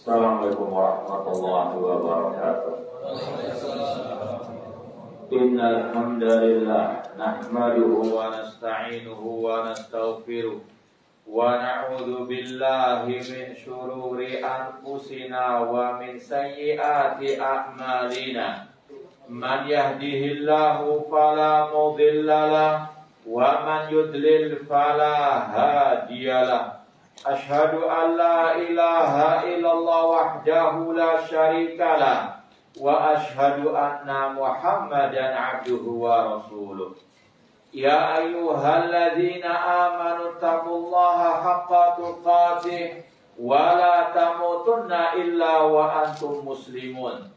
Assalamualaikum warahmatullahi wabarakatuh. Innal hamdalillah nahmaduhu wa nasta'inuhu wa nastaghfiruh wa na'udzu billahi min shururi anfusina wa min sayyiati a'malina. Man yahdihillahu fala mudilla lahu wa man yudlil fala hadiyalah. Ashhadu an la ilaha illallah wahdahu la syarika lah wa ashhadu anna Muhammadan abduhu wa rasuluh. Ya ayyuhalladzina amanu taqullaha haqqa tuqatih wa la tamutunna illa wa antum muslimun.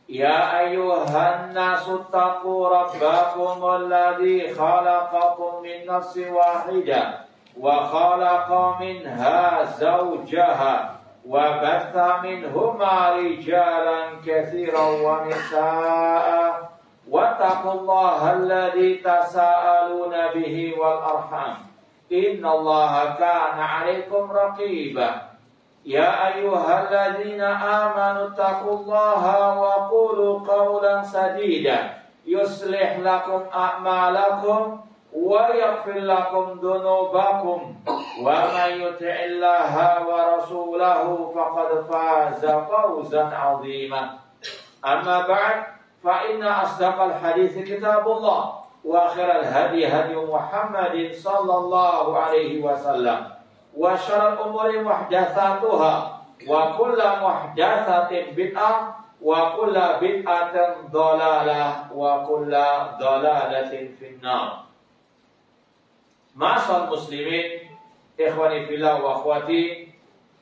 Ya ayyuhan nasu taqu rabbakum alladzi khalaqakum min nafsin wahidah wa khalaqa minha zawjaha wa batha minhuma rijalan katsiran wa nisaa'a wattaqullaha alladzi tasaaluna bihi wal arham innallaha kana 'alaikum raqiba. Ya ayyuhalladzina amanu taqullaha wa qulu qawlan sadida yuslih lakum a'malakum wa yaghfir lakum dhunubakum wa may yuti'illaha wa rasulahu faqad faza fawzan 'azima. Amma ba'd, fa inna asdaqal hadits kitabullah wa khairal hadi hadi Muhammadin sallallahu alaihi wasallam wa syarrul umuri muhdatsatuha wa kullu muhdatsatin bid'ah wa kullu bid'atin dhalalah wa kullu dhalalatin finnar. Ma'asal muslimin, ikhwani fillah wa akhwati,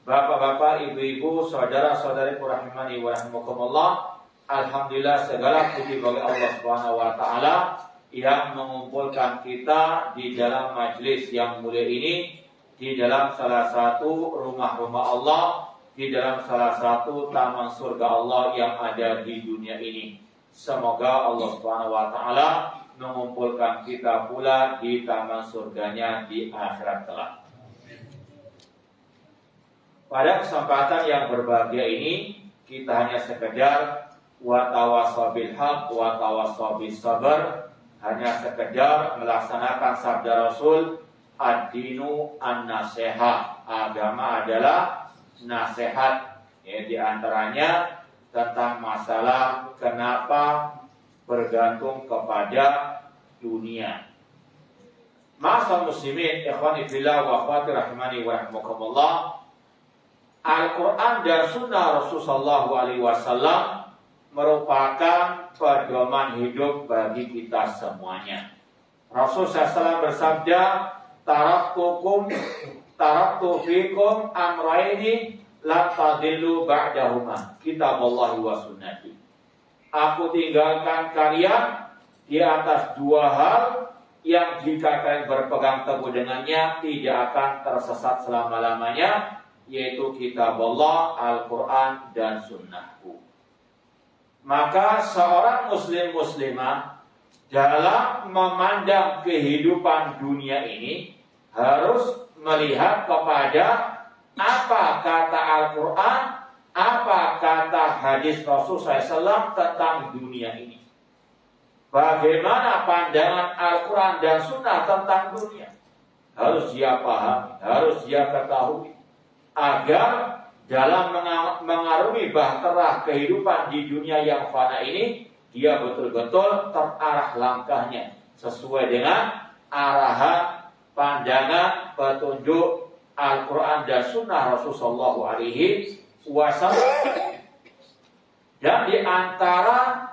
bapak-bapak, ibu-ibu, saudara-saudari rahimani wa rahimakumullah. Alhamdulillah, segala puji bagi Allah Subhanahu wa taala yang mengumpulkan kita di dalam majlis yang mulia ini, di dalam salah satu rumah-rumah Allah, di dalam salah satu taman surga Allah yang ada di dunia ini. Semoga Allah Subhanahu wa taala mengumpulkan kita pula di taman surganya di akhirat kelak. Pada kesempatan yang berbahagia ini, kita hanya sekedar wa tawassaw bil haq wa tawassaw bis sabr, hanya sekedar melaksanakan sabda Rasul, ad-dinu an-nasihah, agama adalah nasihat, ya, di antaranya tentang masalah kenapa bergantung kepada dunia. Ma'asal muslimin, ikhwani fillah wa akhwati rahimani wa rahimakumullah. Al-Quran dan sunnah Rasulullah SAW merupakan pedoman hidup bagi kita semuanya. Rasulullah SAW bersabda, taraktu fikum amraini la tadillu ba'dahuma, kitaballahi wa sunnati. Aku tinggalkan kalian di atas dua hal yang jika kalian berpegang teguh dengannya tidak akan tersesat selama-lamanya, yaitu kitab Allah, Al-Quran, dan sunnahku. Maka seorang muslim-muslimah dalam memandang kehidupan dunia ini harus melihat kepada apa kata Al-Quran, apa kata hadis Rasul SAW tentang dunia ini. Bagaimana pandangan Al-Quran dan Sunnah tentang dunia, harus dia pahami, harus dia ketahui, agar dalam mengarungi bahtera kehidupan di dunia yang fana ini, dia betul-betul terarah langkahnya sesuai dengan arahan, pandangan, petunjuk Al-Quran dan Sunnah Rasulullah SAW. Dan di antara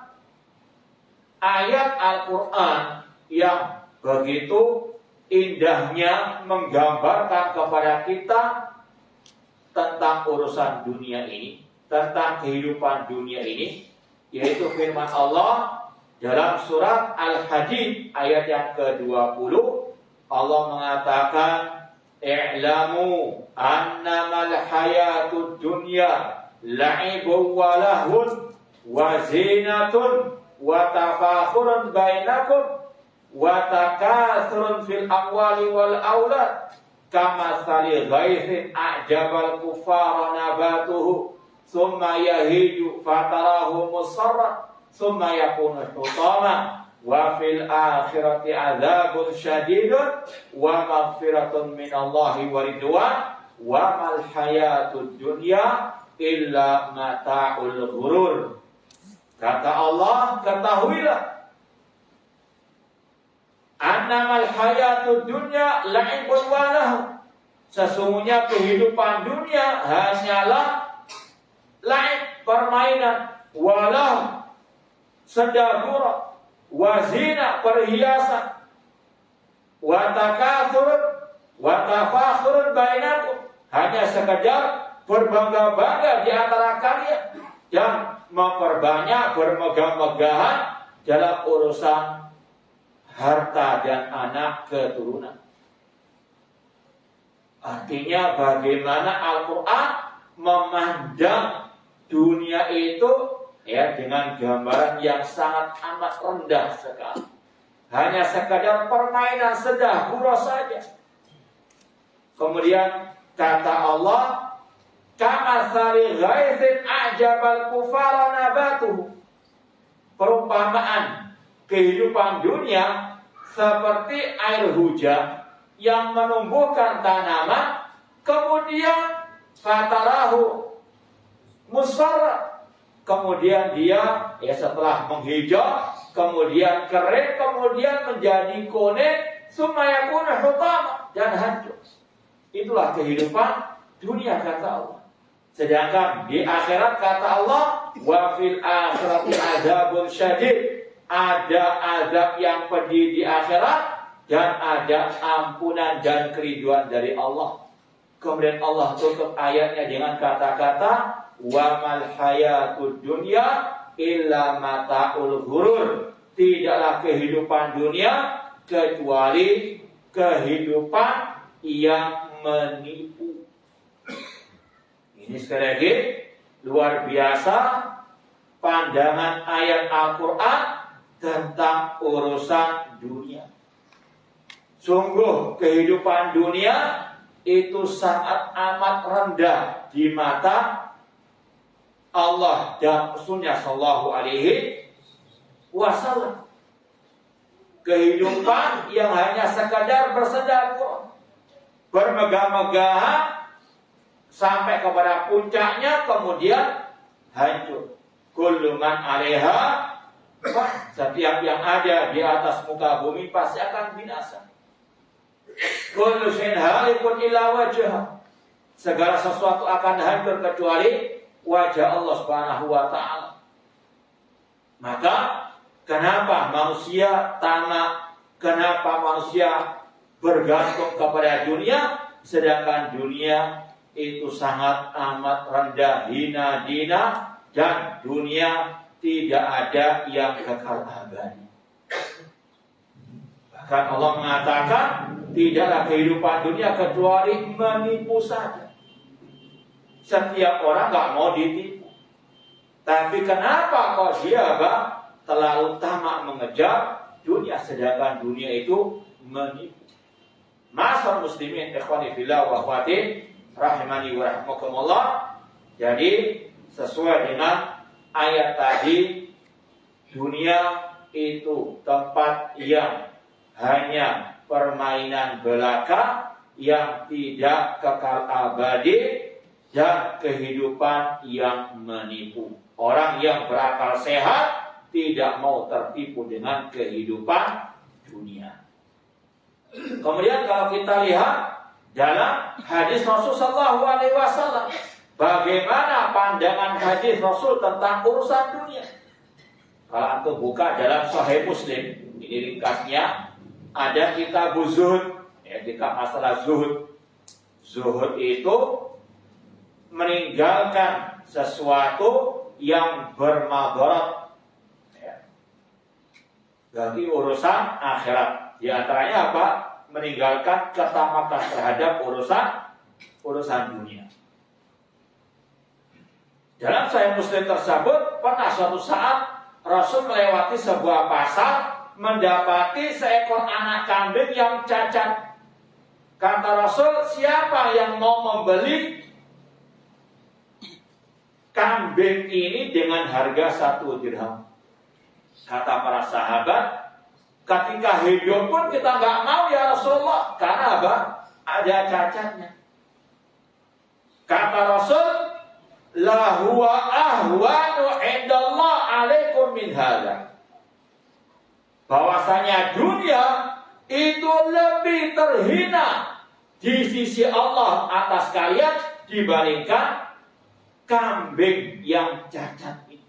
ayat Al-Quran yang begitu indahnya menggambarkan kepada kita tentang urusan dunia ini, tentang kehidupan dunia ini, yaitu firman Allah dalam surat Al-Hadid ayat yang ke-20. Allah mengatakan, "I'lamu annamal hayatud dunya la'ibun wa lahun wa zinatun wa tafakhurun bainakum wa takathurun fil amwali wal aulad kama sali ghaithin a'jabal kuffara nabatuhu thumma yahiju fatarahu musarra thumma yakunu hutama wa fil akhirati adzabun syadidun wa maghfiratun minallahi wa ridwan wa mal hayatud dunya illa mata'ul ghurur." Kata Allah, ketahuilah annamal hayatud dunya la'ibun wa lahu. Sesungguhnya kehidupan dunia hanyalah la'ib, permainan, walau sedagura, wazina, perhiasan, watakathurun, watafakhurun bainakum, hanya sekedar berbangga-bangga di antara kalian dan memperbanyak bermegah-megahan dalam urusan harta dan anak keturunan. Artinya bagaimana Al-Quran memandang dunia itu ya dengan gambaran yang sangat amat rendah sekali. Hanya sekadar permainan sedahura saja. Kemudian kata Allah, kamatsali ghaithin a'jabal kufara nabatuhu. Perumpamaan kehidupan dunia seperti air hujan yang menumbuhkan tanaman, kemudian fatarahu musfarra, kemudian dia setelah menghijau, kemudian kering, kemudian menjadi kuning, sumayakun hutama, dan hancur. Itulah kehidupan dunia kata Allah. Sedangkan di akhirat kata Allah, wa fil akhirati adzabun syadid, ada azab yang pedih di akhirat dan ada ampunan dan keriduan dari Allah. Kemudian Allah tutup ayatnya dengan kata-kata, wa mal hayatud dunya illa mata'ul ghurur. Tidaklah kehidupan dunia kecuali kehidupan yang menipu. Ini sekali lagi luar biasa pandangan ayat Al-Quran tentang urusan dunia. Sungguh kehidupan dunia itu sangat amat rendah di mata Allah dan Rasulnya Shallallahu Alaihi Wasallam. Kehidupan yang hanya sekadar bersedekah, bermegah-megahan sampai kepada puncaknya, kemudian hancur. Kullu man 'alaiha, setiap yang ada di atas muka bumi pasti akan binasa. Kullu syai'in halikun illa wajhah, segala sesuatu akan hancur kecuali wajah Allah Subhanahu wa taala. Maka kenapa manusia tamak? Kenapa manusia bergantung kepada dunia, sedangkan dunia itu sangat amat rendah, hina dina, dan dunia tidak ada yang kekal abadi. Bahkan Allah mengatakan, tidaklah kehidupan dunia kecuali menipu saja. Setiap orang gak mau ditipu. Tapi kenapa kok dia terlalu tamak mengejar dunia, sedangkan dunia itu menipu? Ma'asyiral muslimin, ikhwani fillah wa akhwati rahimani wa rahimakumullah. Jadi sesuai dengan ayat tadi, dunia itu tempat yang hanya permainan belaka yang tidak kekal abadi dan kehidupan yang menipu. Orang yang berakal sehat tidak mau tertipu dengan kehidupan dunia. Kemudian kalau kita lihat dalam hadis Rasul Sallallahu Alaihi Wasallam, bagaimana pandangan hadis Rasul tentang urusan dunia? Kalau antum buka dalam Sahih Muslim, ini ringkasnya, ada kitab Zuhud Ketika masalah zuhud, zuhud itu meninggalkan sesuatu yang bermadarat. Berarti urusan akhirat. Di antaranya apa? Meninggalkan ketamakan terhadap urusan dunia. Dalam Sahih Muslim tersebut, pernah suatu saat Rasul melewati sebuah pasar, mendapati seekor anak kambing yang cacat. Kata Rasul, siapa yang mau membeli kambing ini dengan harga 1 dirham? Kata para sahabat, ketika hidup pun kita nggak mau ya Rasulullah, karena apa? Ada cacatnya. Kata Rasul, la huwa ahwanu indallah alaikum min hadza. Bahwasanya dunia itu lebih terhina di sisi Allah atas kalian dibandingkan kambing yang cacat ini.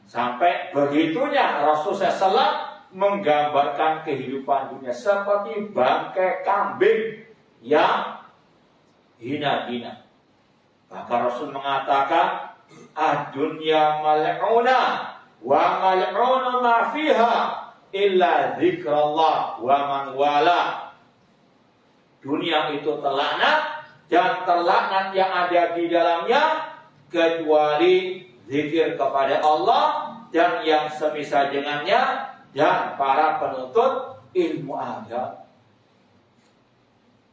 Sampai begitunya Rasulullah SAW menggambarkan kehidupan dunia seperti bangkai kambing yang hina-hina. Maka Rasul mengatakan, ad-dunya mal'una wa mal'unu ma fiha illa zikrullah wa man wala. Dunia itu terlaknat dan terlaknat yang ada di dalamnya kecuali zikir kepada Allah dan yang semisal dengannya dan para penuntut ilmu agama.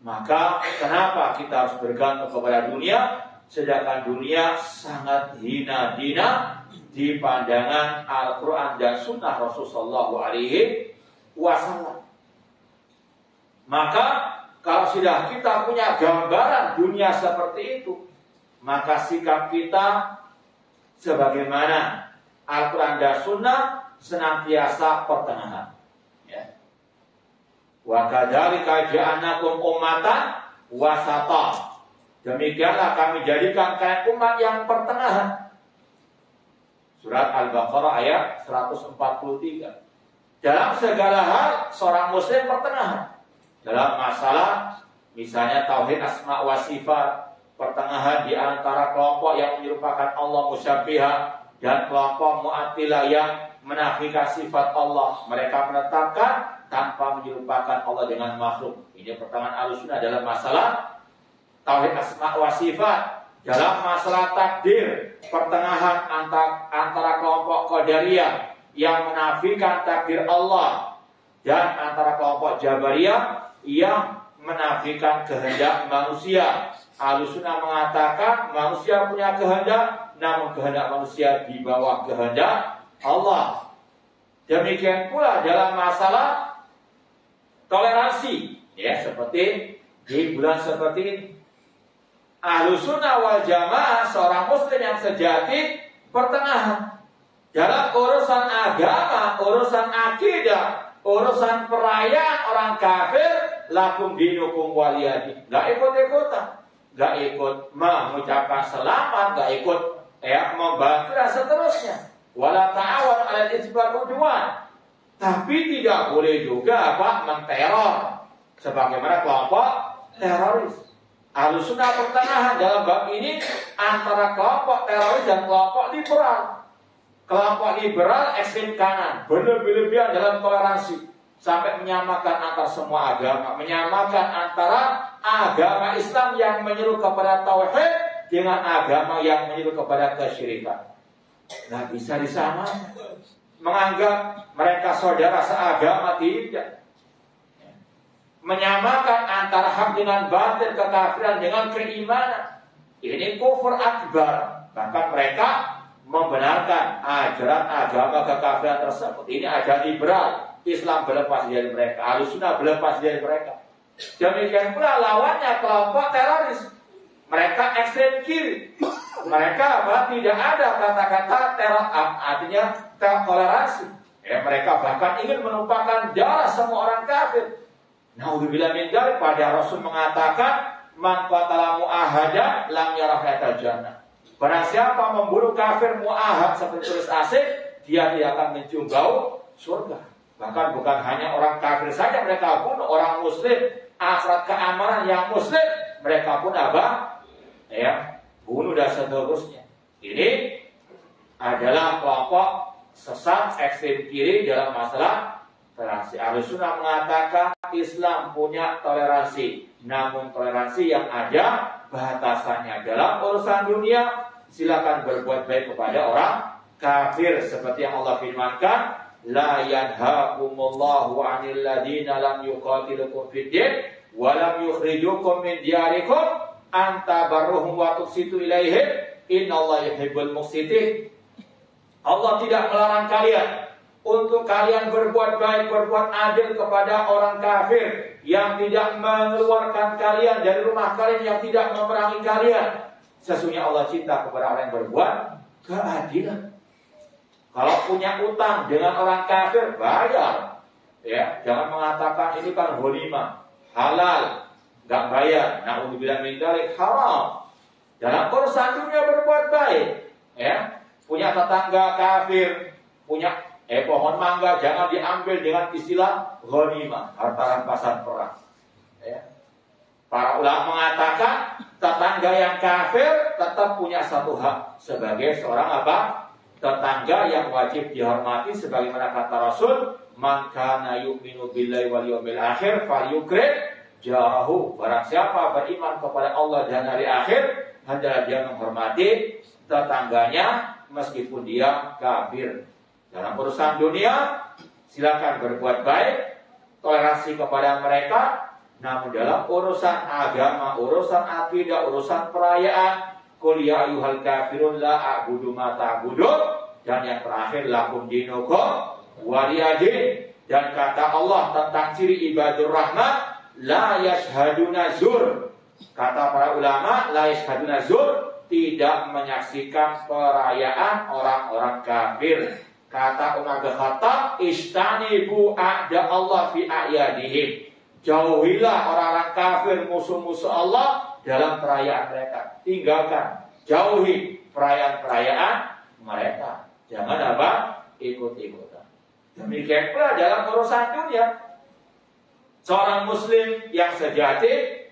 Maka kenapa kita harus bergantung kepada dunia, sedangkan dunia sangat hina-hina di pandangan Al-Quran dan Sunnah Rasulullah SAW. Maka kalau sudah kita punya gambaran dunia seperti itu, maka sikap kita sebagaimana Al-Quran dan Sunnah senantiasa pertengahan. Wa kadzalika ja'alnakum ummatan wasata. Demikianlah kami jadikan kalian umat yang pertengahan. Surat Al-Baqarah ayat 143. Dalam segala hal seorang muslim pertengahan. Dalam masalah misalnya tauhid asma wa sifat, pertengahan di antara kelompok yang menyerupakan Allah musyabbihah dan kelompok mu'attilah yang menafikan sifat Allah. Mereka menetapkan tanpa menyerupakan Allah dengan makhluk. Ini pertengahan Ahlussunnah dalam masalah tauhid asma wa sifat. Dalam masalah takdir, pertengahan antara kelompok Qadariyah yang menafikan takdir Allah dan antara kelompok Jabariyah yang menafikan kehendak manusia. Ahlussunnah mengatakan manusia punya kehendak, namun kehendak manusia di bawah kehendak Allah. Demikian pula dalam masalah toleransi, ya, seperti di bulan seperti ini. Ahlussunnah wal Jamaah, seorang muslim yang sejati, pertengahan dalam urusan agama, urusan akidah, urusan perayaan orang kafir. Lakum dinukum waliyadin. Gak ikut-ikutan, gak ikut mengucapkan selamat, gak ikut membantu dan seterusnya. Wala ta'awan 'alal itsmi wal 'udwan. Tapi tidak boleh juga menteror sebagaimana kelompok teroris. Ahlussunnah pertengahan dalam bab ini antara kelompok teroris dan kelompok liberal. Kelompok liberal ekstrem kanan, berlebihan dalam toleransi sampai menyamakan antar semua agama, menyamakan antara agama Islam yang menyeru kepada tauhid dengan agama yang menyeru kepada kesyirikan. Nah, bisa disamakan, menganggap mereka saudara seagama, tidak. Menyamakan antara hak dengan batil, kekafiran dengan keimanan, ini kufur akbar. Bahkan mereka membenarkan ajaran agama kekafiran tersebut. Ini ajaran liberal. Islam berlepas dari mereka, Ahlussunnah berlepas dari mereka. Demikian pula lawannya kelompok teroris. Mereka ekstrem kiri. Mereka tidak ada kata-kata teror, artinya toleransi. Mereka bahkan ingin menumpahkan darah semua orang kafir. Naudzubillah min dzalik. Pada Rasul mengatakan, man qatala mu'ahadan lam yarah hayatal jannah. Barang siapa membunuh kafir mu'ahad seperti tulis asing, dia tidak akan mencium bau surga. Bahkan bukan hanya orang kafir saja mereka bunuh, orang muslim aparat keamanan yang muslim, mereka pun apa? Ya, bunuh dan seterusnya. Ini adalah kelompok sesat ekstrem kiri dalam masalah toleransi. Ahlussunnah mengatakan Islam punya toleransi, namun toleransi yang ada batasannya. Dalam urusan dunia, silakan berbuat baik kepada orang kafir seperti yang Allah firmankan, la yanhaakumullahu 'anil ladzina lam yuqatilukum fid din wa lam yukhrijukum min diyarikum an tabarruhum wa tuqsitu ilaihim innallaha yuhibbul muqsitin. Allah tidak melarang kalian untuk kalian berbuat baik, berbuat adil kepada orang kafir yang tidak mengeluarkan kalian dari rumah kalian, yang tidak memerangi kalian. Sesungguhnya Allah cinta kepada orang yang berbuat keadilan. Kalau punya utang dengan orang kafir, bayar. Ya, jangan mengatakan ini kan ghanimah, halal, nggak bayar. Na'udzubillah min dzalik, haram. Dalam urusan dunia berbuat baik, ya. Punya tetangga kafir, punya pohon mangga, jangan diambil dengan istilah ghanimah, harta rampasan perang. Ya. Para ulama mengatakan tetangga yang kafir tetap punya satu hak sebagai seorang apa? Tetangga yang wajib dihormati, sebagaimana kata Rasul, man kana yu'minu billahi wal yawmil akhir falyukrim jarahu. Barang siapa beriman kepada Allah dan hari akhir, hendaklah dia menghormati tetangganya meskipun dia kafir. Dalam urusan dunia, silakan berbuat baik, toleransi kepada mereka. Namun dalam urusan agama, urusan akidah, urusan perayaan, qul ya ayyuhal kafirun la a'budu ma ta'budun, dan yang terakhir lakum dinukum waliyadin. Dan kata Allah tentang ciri ibadur rahman, la yashhaduna zur. Kata para ulama, la yashhaduna zur, tidak menyaksikan perayaan orang-orang kafir. Kata Umar bin Khattab, istanibu a'da Allah fi a'yadihim. Jauhilah orang-orang kafir, musuh-musuh Allah dalam perayaan mereka. Tinggalkan, jauhi perayaan-perayaan mereka. Jangan apa? Ikut-ikutan. Demikian pula dalam urusan dunia. Seorang muslim yang sejati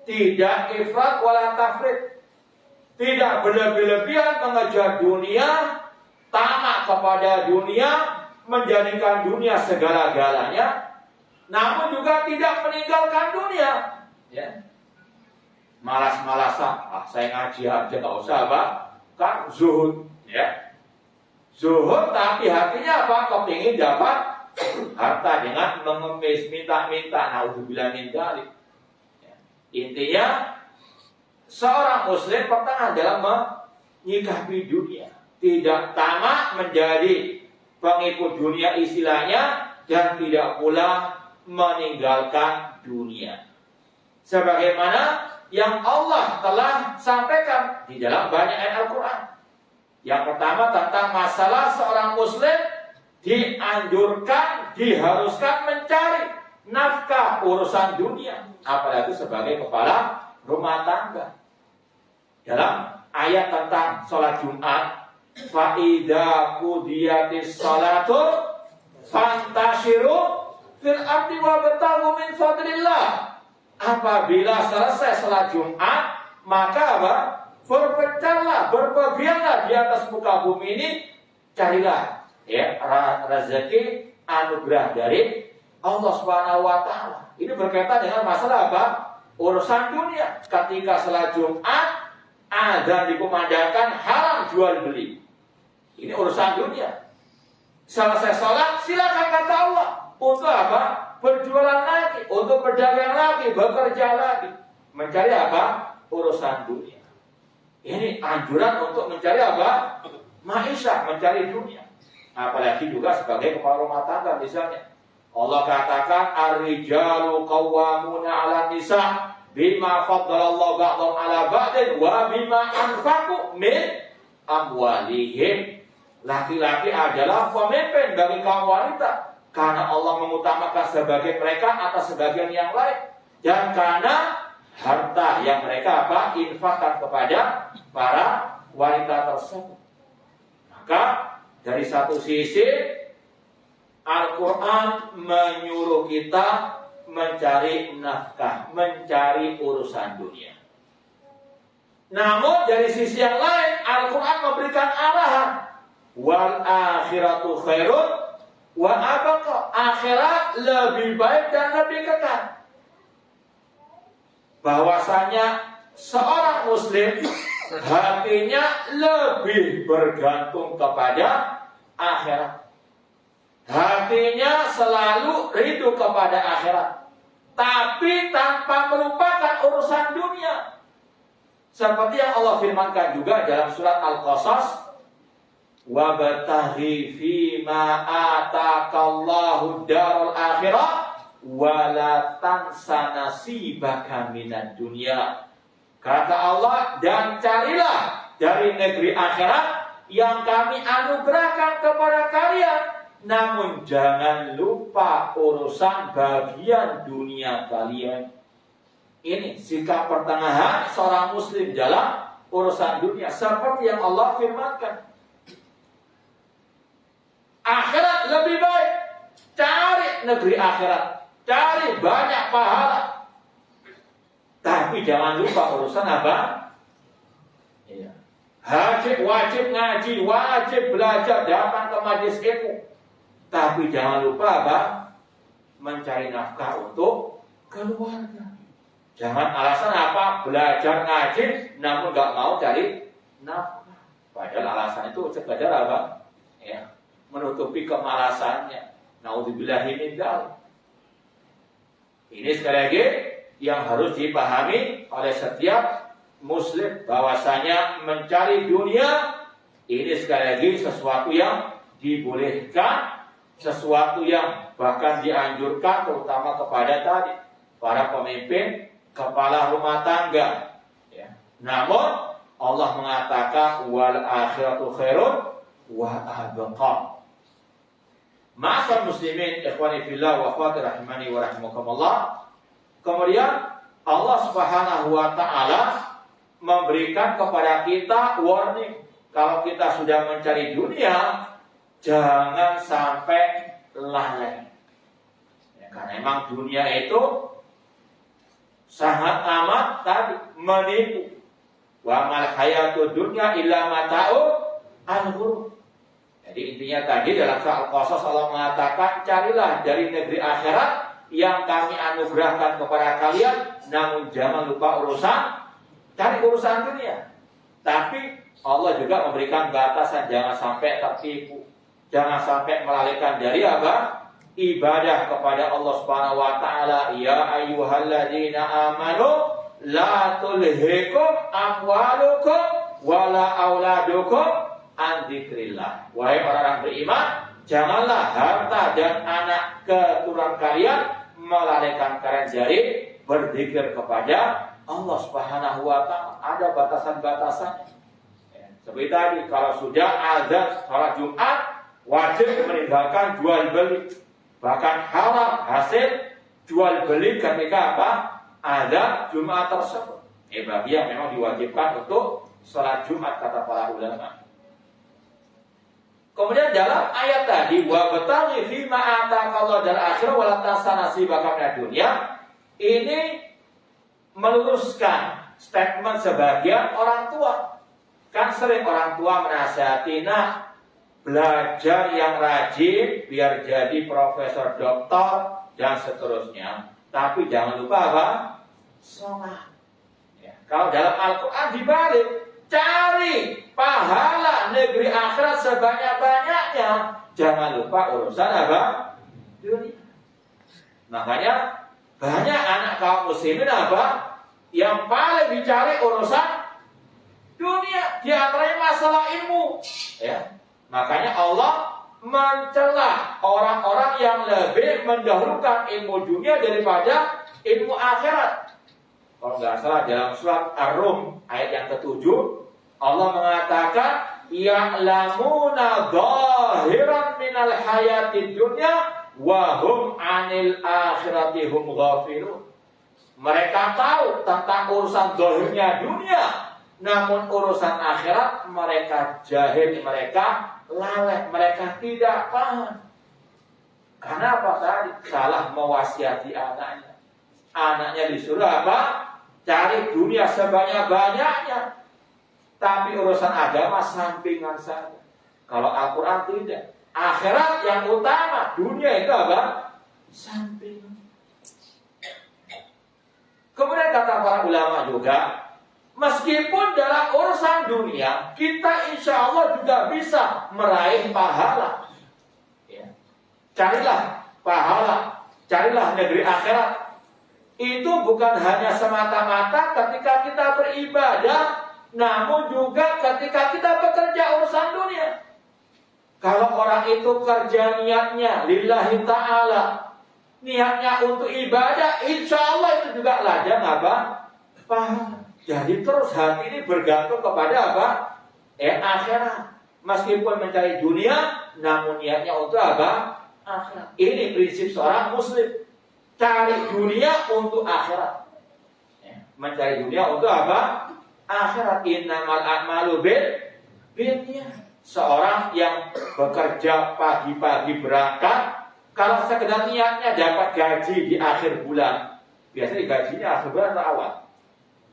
tidak ifrat wala tafrit. Tidak berlebih-lebihan mengejar dunia, tamak kepada dunia, menjadikan dunia segala-galanya, namun juga tidak meninggalkan dunia. Ya. Malas-malasan, saya ngaji aja nggak usah apa, kan zuhud. Ya. Zuhud tapi hatinya apa? Kepingin dapat harta dengan mengemis, minta-minta. Na'udzubillah min dzalik. Ya. Intinya seorang muslim pertama dalam menyikapi dunia, tidak tamak menjadi pengikut dunia istilahnya, dan tidak pula meninggalkan dunia. Sebagaimana yang Allah telah sampaikan di dalam banyak ayat Al-Quran. Yang pertama tentang masalah seorang muslim dianjurkan, diharuskan mencari nafkah urusan dunia, apalagi sebagai kepala rumah tangga. Dalam ayat tentang sholat Jumat, fa'idha qudiyatis sholatu fantashiru fil ardi wabtaghu min fadlillah. Apabila selesai sholat Jumat, maka apa? Berpencarlah, berpergianlah di atas muka bumi ini, carilah ya rezeki anugerah dari Allah Subhanahu wa taala. Ini berkaitan dengan masalah apa? Urusan dunia. Ketika sholat Jumat, azan dikumandangkan, haram jual beli. Ini urusan dunia. Selesai sholat, silakan kata Allah. Untuk apa? Berjualan lagi, untuk berdagang lagi, bekerja lagi. Mencari apa? Urusan dunia. Ini anjuran untuk mencari apa? Maisha, mencari dunia. Apalagi juga sebagai kepala rumah tangga misalnya. Allah katakan, ar-rijalu qawwamuna 'alan nisa bima faddalallahu ba'dhum 'ala ba'din wa bima anfaqu min amwalihim. Laki-laki adalah pemimpin bagi kaum wanita, karena Allah mengutamakan sebagian mereka atas sebagian yang lain, dan karena harta yang mereka apa? Infakkan kepada para wanita tersebut. Maka dari satu sisi Al-Quran menyuruh kita mencari nafkah, mencari urusan dunia. Namun dari sisi yang lain, Al-Quran memberikan arahan, wal akhiratu khairun wa abqa. Akhirat lebih baik dan lebih kekal. Bahwasanya seorang muslim hatinya lebih bergantung kepada akhirat. Hatinya selalu rindu kepada akhirat, tapi tanpa melupakan urusan dunia. Seperti yang Allah firmankan juga dalam surat Al-Qasas, wabtaghi fima atakallahu darul akhirah wala tansa nasibaka minad dunya. Kata Allah, dan carilah dari negeri akhirat yang kami anugerahkan kepada kalian, namun jangan lupa urusan bagian dunia kalian. Ini sikap pertengahan seorang muslim dalam urusan dunia, seperti yang Allah firmankan. Akhirat lebih baik, cari negeri akhirat, cari banyak pahala. Tapi jangan lupa urusan apa? Iya. Wajib ngaji, wajib belajar, datang ke majelis ilmu. Tapi jangan lupa apa? Mencari nafkah untuk keluarga. Jangan alasan apa? Belajar ngaji, namun gak mau cari nafkah. Padahal alasan itu sekedar apa? Ya, menutupi kemalasannya. Naudzubillahi min dzalik. Ini sekali lagi yang harus dipahami oleh setiap muslim, bahwasanya mencari dunia ini sekali lagi sesuatu yang dibolehkan, sesuatu yang bahkan dianjurkan, terutama kepada tadi para pemimpin, kepala rumah tangga. Ya. Namun Allah mengatakan wal akhiratu khairun wa abqa. Ma'asal muslimin, ikhwani fillah wa akhwati rahimani wa rahimakumullah. Kemudian Allah Subhanahu wa taala memberikan kepada kita warning, kalau kita sudah mencari dunia, jangan sampai lalai. Ya, karena memang dunia itu sangat amat tadi menipu. Wa mal hayatud dunya illa mata'ul al-ghurur. Jadi intinya tadi dalam surah Al-Qasas Allah mengatakan, carilah dari negeri akhirat yang kami anugerahkan kepada kalian, namun jangan lupa cari urusan dunia. Tapi Allah juga memberikan batasan, jangan sampai tertipu, jangan sampai melalaikan dari apa? Ibadah kepada Allah Subhanahu wa taala. Ya ayyuhalladzina amanu la tulhikum amwalukum wala auladukum an dzikrillah. Wahai orang-orang beriman, janganlah harta dan anak keturunan kalian melalaikan kalian dari berzikir kepada Allah Subhanahu wa taala. Ada batasan-batasannya. Ya, seperti tadi, kalau sudah azan salat Jumat, wajib meninggalkan jual beli. Bahkan haram hasil jual beli ketika apa? Ada Jumat tersebut. Bagi yang memang diwajibkan untuk salat Jumat, kata para ulama. Kemudian dalam ayat tadi, wa bataghi fima ataqallahu dar akhirah wa la tansa nasibaka minad dunya, ini meluruskan statement sebagian orang tua. Kan sering orang tua menasihati, nah, belajar yang rajin biar jadi profesor, doktor dan seterusnya. Tapi jangan lupa apa? Sholat. Ya. Kalau dalam Al-Quran dibalik, cari pahala negeri akhirat sebanyak-banyaknya. Jangan lupa urusan apa? Dunia. Makanya banyak anak kaum muslimin apa? Yang paling dicari urusan dunia. Di antaranya masalah ilmu. Ya. Makanya Allah mencela orang-orang yang lebih mendahulukan ilmu dunia daripada ilmu akhirat. Kalau nggak salah dalam surat Ar-Rum ayat yang ke-7, Allah mengatakan, ya'lamuna dhahiran minal hayatid dunya wa hum 'anil akhirati hum ghafilun. Mereka tahu tentang urusan zahirnya dunia, namun urusan akhirat mereka jahil, mereka lalai, mereka tidak paham. Karena apa tadi? Salah mewasiati anaknya. Anaknya disuruh apa? Cari dunia sebanyak-banyaknya. Tapi urusan agama sampingan saja. Kalau Al-Quran tidak. Akhirat yang utama, dunia itu apa? Sampingan. Kemudian kata para ulama juga, meskipun dalam urusan dunia, kita insya Allah juga bisa meraih pahala. Ya. Carilah pahala, carilah negeri akhirat. Itu bukan hanya semata-mata ketika kita beribadah, namun juga ketika kita bekerja urusan dunia. Kalau orang itu kerja niatnya lillahi ta'ala, niatnya untuk ibadah, insya Allah itu juga ladang apa? Pahala. Jadi terus hati ini bergantung kepada apa? Akhirat. Meskipun mencari dunia, namun niatnya untuk apa? Akhirat. Ini prinsip seorang muslim. Cari dunia untuk akhirat. Mencari dunia untuk apa? Akhirat. Innamal a'malu binniyat. Seorang yang bekerja pagi-pagi berangkat, kalau sekedar niatnya dapat gaji di akhir bulan, biasanya gajinya akhir bulan atau awal?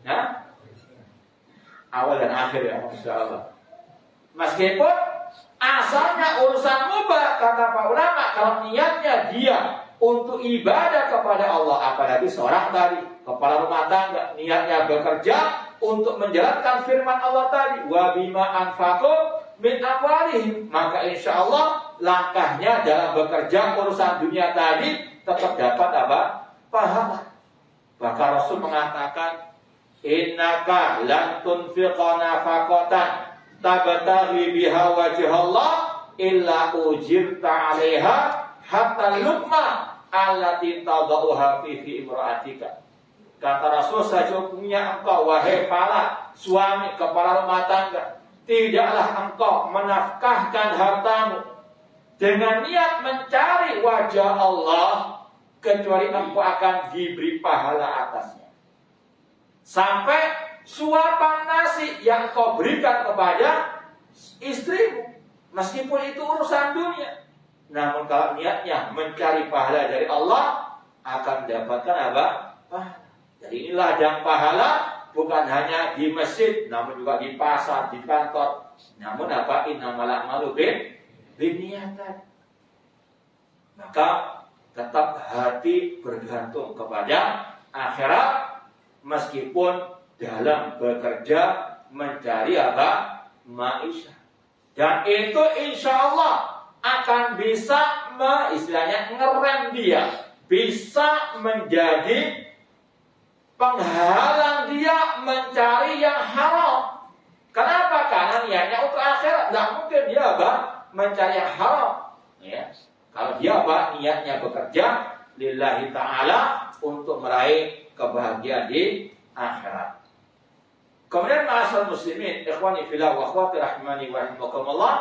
Nah, awal dan akhir ya, Masya Allah. Meskipun asalnya urusan mubah, kata Pak ulama, kalau niatnya dia untuk ibadah kepada Allah, apalagi seorang tadi kepala rumah tangga, niatnya bekerja untuk menjalankan firman Allah tadi, wa bima anfaqu min amwalihim, maka insya Allah langkahnya dalam bekerja urusan dunia tadi tetap dapat apa? Pahala. Bahkan Rasul mengatakan, innaka lan tunfiqa nafaqatan tabtaghi biha wajhallah illa ujirta 'alaiha hatta luqma allati tadauha fi imra'atika. Kata Rasul, sesungguhnya engkau wahai para suami kepala rumah tangga, tidaklah engkau menafkahkan hartamu dengan niat mencari wajah Allah kecuali engkau akan diberi pahala atasnya. Sampai suapan nasi yang kau berikan kepada istrimu, meskipun itu urusan dunia, namun kalau niatnya mencari pahala dari Allah, akan mendapatkan apa? Pahala. Jadi ini ladang pahala, bukan hanya di masjid, namun juga di pasar, di kantor. Namun apa? Innamal a'malu binniyat. Maka tetap hati bergantung kepada akhirat, meskipun dalam bekerja mencari apa? Maisha. Dan itu insya Allah akan bisa istilahnya ngerem dia, bisa menjadi penghalang dia mencari yang haram. Kenapa? Karena niatnya untuk akhirat. Tidak mungkin dia apa? Mencari yang haram. Ya. Kalau dia apa? Niatnya bekerja lillahi ta'ala untuk meraih kebahagiaan di akhirat. Kemudian ma'asal muslimin, ikhwani fillah wa akhwati rahimani wa rahimakumullah,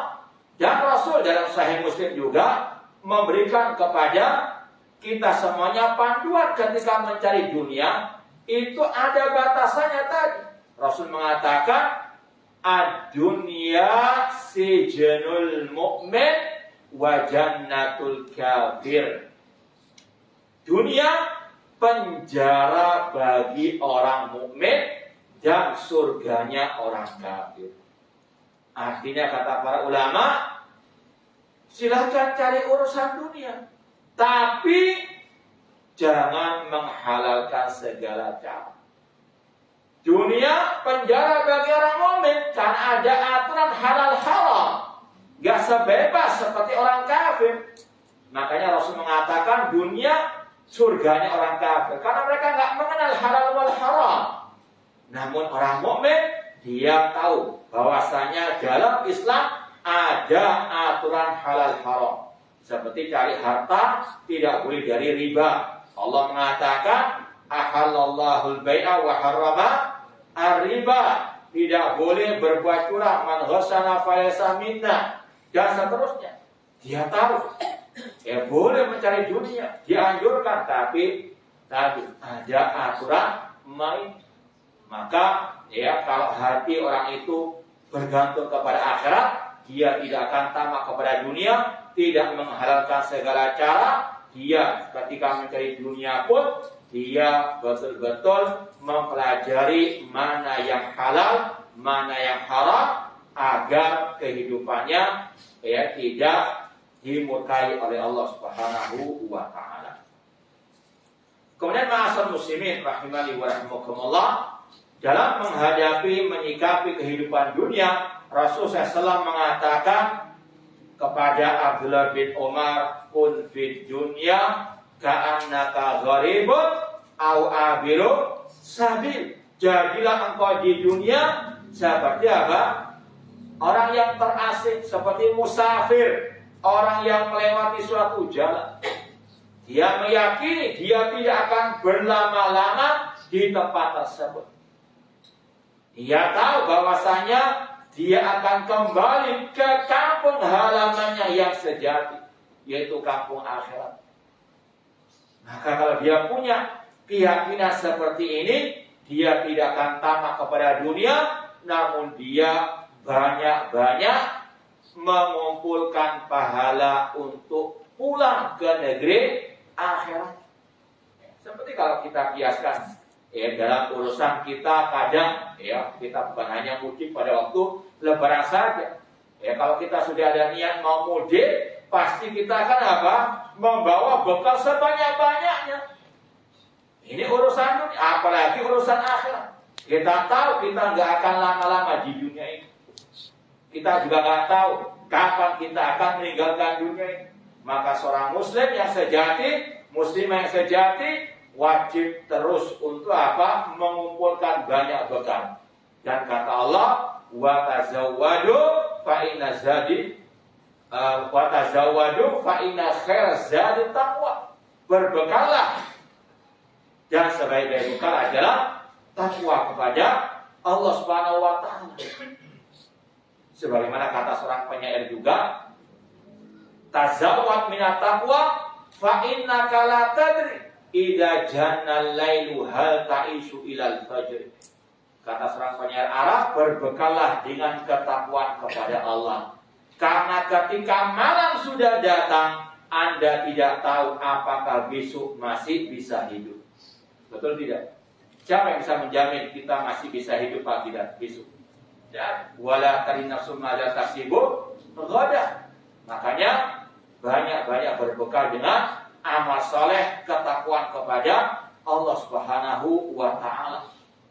dan Rasul dalam Sahih Muslim juga memberikan kepada kita semuanya panduan ketika mencari dunia. Itu ada batasannya tadi. Rasul mengatakan, ad-dunya sijnul mu'min wa jannatul kafir. Dunia penjara bagi orang mukmin dan surganya orang kafir. Artinya kata para ulama, silakan cari urusan dunia, tapi jangan menghalalkan segala cara. Dunia penjara bagi orang mukmin karena ada aturan halal haram. Gak sebebas seperti orang kafir. Makanya Rasul mengatakan dunia surganya orang kafir karena mereka gak mengenal halal wal haram. Namun orang mukmin dia tahu bahwasanya dalam Islam ada aturan halal haram. Seperti cari harta tidak boleh dari riba. Allah mengatakan ahallallahu al-bai'a wa harrama ar-riba. Tidak boleh berbuat curang, man ghassana falaysa minna, dan seterusnya. Dia tahu boleh mencari dunia, dianjurkan, tapi tadi ada aturan main. Maka ya kalau hati orang itu bergantung kepada akhirat, dia tidak akan tamak kepada dunia, tidak menghalalkan segala cara. Dia ketika mencari dunia pun dia betul-betul mempelajari mana yang halal, mana yang haram, agar kehidupannya tidak dimurkai oleh Allah Subhanahu wa taala. Kemudian ma'asal muslimin rahimani wa rahimakumullah, dalam menghadapi menyikapi kehidupan dunia, Rasulullah SAW mengatakan kepada Abdullah bin Umar, kun fid dunya ka'annaka gharibun au abiru sabil. Jadilah engkau di dunia seperti apa? Orang yang terasing, seperti musafir, orang yang melewati suatu jalan. Dia meyakini dia tidak akan berlama-lama di tempat tersebut. Dia tahu bahwasanya dia akan kembali ke kampung halamannya yang sejati, yaitu kampung akhirat. Maka kalau dia punya keyakinan seperti ini, dia tidak akan tamak kepada dunia, namun dia banyak-banyak mengumpulkan pahala untuk pulang ke negeri akhirat. Seperti kalau kita kiaskan, dalam urusan kita kadang, kita bukan hanya mudik pada waktu Lebaran saja. Kalau kita sudah ada niat mau mudik, pasti kita akan apa? Membawa bekal sebanyak-banyaknya. Ini urusan dunia, apalagi urusan akhirat. Kita tahu kita nggak akan lama-lama di dunia ini. Kita juga nggak tahu kapan kita akan meninggalkan dunia ini. Maka seorang muslim yang sejati, muslimah yang sejati, wajib terus untuk apa? Mengumpulkan banyak bekal. Dan kata Allah, wa tazawwadu fa inna zadi wa tazawwadu fa inna khairaz zadi taqwa. Berbekallah, dan sebaik-baik bekal adalah takwa kepada Allah Subhanahu wa taala. Sebagaimana kata seorang penyair juga, tazawwad minat taqwa fa innaka la tadri idza jannal lailu hal ta'isu ilal fajr. Kata seorang penyair Arab, berbekallah dengan ketakwaan kepada Allah. Karena ketika malam sudah datang, Anda tidak tahu apakah besok masih bisa hidup. Betul tidak? Siapa yang bisa menjamin kita masih bisa hidup pagi dan besok? Ya, wala tarinafsun madza tasibu ghadan. Makanya banyak-banyak berbekal dengan amal soleh, ketakwaan kepada Allah Subhanahu wa taala.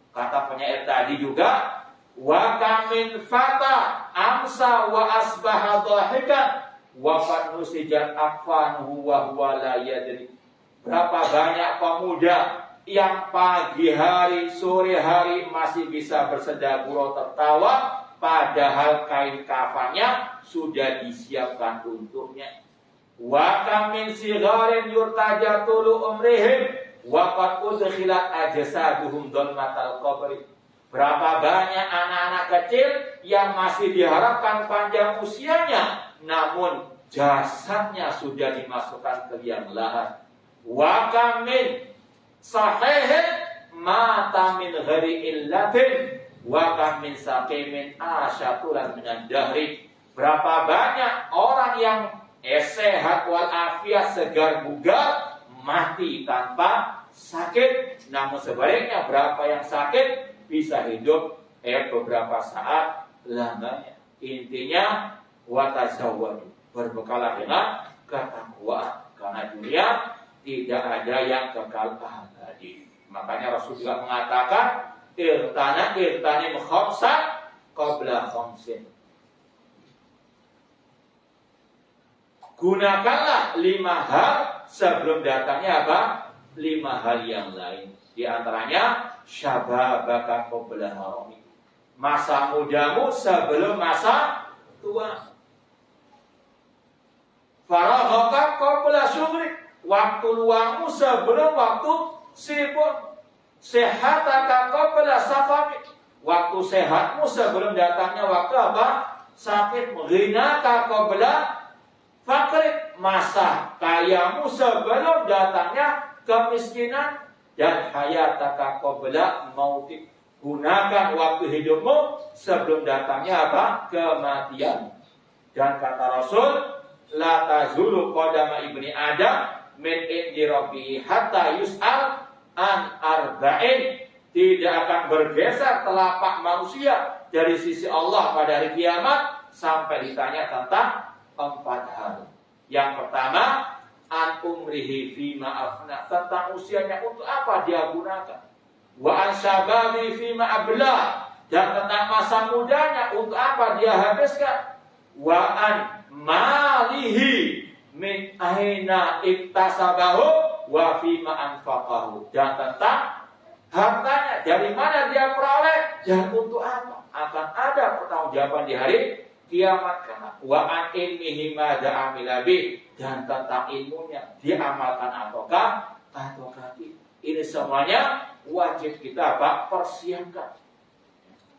Kata penyair tadi juga, wa kamin fata amsa wa asbaha dhahikan wa qad nusijat afwanuhu wa huwa la yadri. Berapa banyak pemuda yang pagi hari, sore hari masih bisa bersenda gurau tertawa, padahal kain kafannya sudah disiapkan untuknya. Wa kam min sigharin yurtajatulu umrihim wa qad udkhilat ajsaduhum dhalmatal qabri. Berapa banyak anak-anak kecil yang masih diharapkan panjang usianya, namun jasadnya sudah dimasukkan ke liang lahat. Wa kam min sahihin mata min ghairi illatin wa kam min saqimin asyatulan minan dahri. Berapa banyak orang yang sehat walafiat, segar bugar, mati tanpa sakit. Namun sebaliknya berapa yang sakit bisa hidup beberapa saat lamanya. Intinya watazawwadu, berbekalah dengan ketakwaan, karena dunia tidak ada yang kekal abadi. Makanya Rasul juga mengatakan, irtanim khamsan qabla khamsin. Gunakanlah 5 hal sebelum datangnya apa? 5 hal yang lain. Di antaranya syababaka qabla harami. Masa mudamu sebelum masa tua. Faraghaka qabla syughlik. Waktu luangmu sebelum waktu sibuk. Sehataka qabla safami. Waktu sehatmu sebelum datangnya waktu apa? Sakit. Ghinaka qabla fakir. Masa kayamu sebelum datangnya kemiskinan. Dan hayataka qabla mautik. Gunakan waktu hidupmu sebelum datangnya apa? Kematian. Dan kata Rasul, la tazulu qadama ibni Adam min indi rabbi hatta yus'al an arba'in. Tidak akan bergeser telapak manusia dari sisi Allah pada hari kiamat sampai ditanya tentang 4 hal. Yang pertama, an umrihi fima afna, tentang usianya untuk apa dia gunakan. Wa an syababi fima abla, dan tentang masa mudanya untuk apa dia habiskan. Wa an malihi min aina iktasabahu wa fima anfaqahu, dan tentang hartanya dari mana dia peroleh dan untuk apa. Akan ada pertanggungjawaban di hari kiamat kelak. Wa an ilmihi madza amila bi, dan tentang ilmunya dia amalkan ataukah tidak. Ini semuanya wajib kita persiapkan.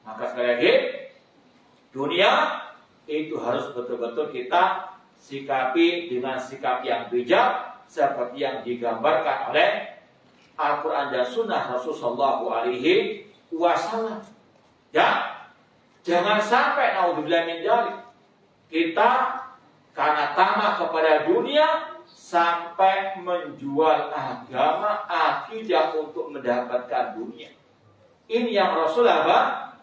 Maka sekali lagi, dunia itu harus betul-betul kita sikapi dengan sikap yang bijak seperti yang digambarkan oleh Al-Quran dan Sunnah Rasulullah SAW. Ya, jangan sampai naudzubillah min dzalik kita karena tamak kepada dunia sampai menjual agama, akidah untuk mendapatkan dunia. Ini yang Rasulullah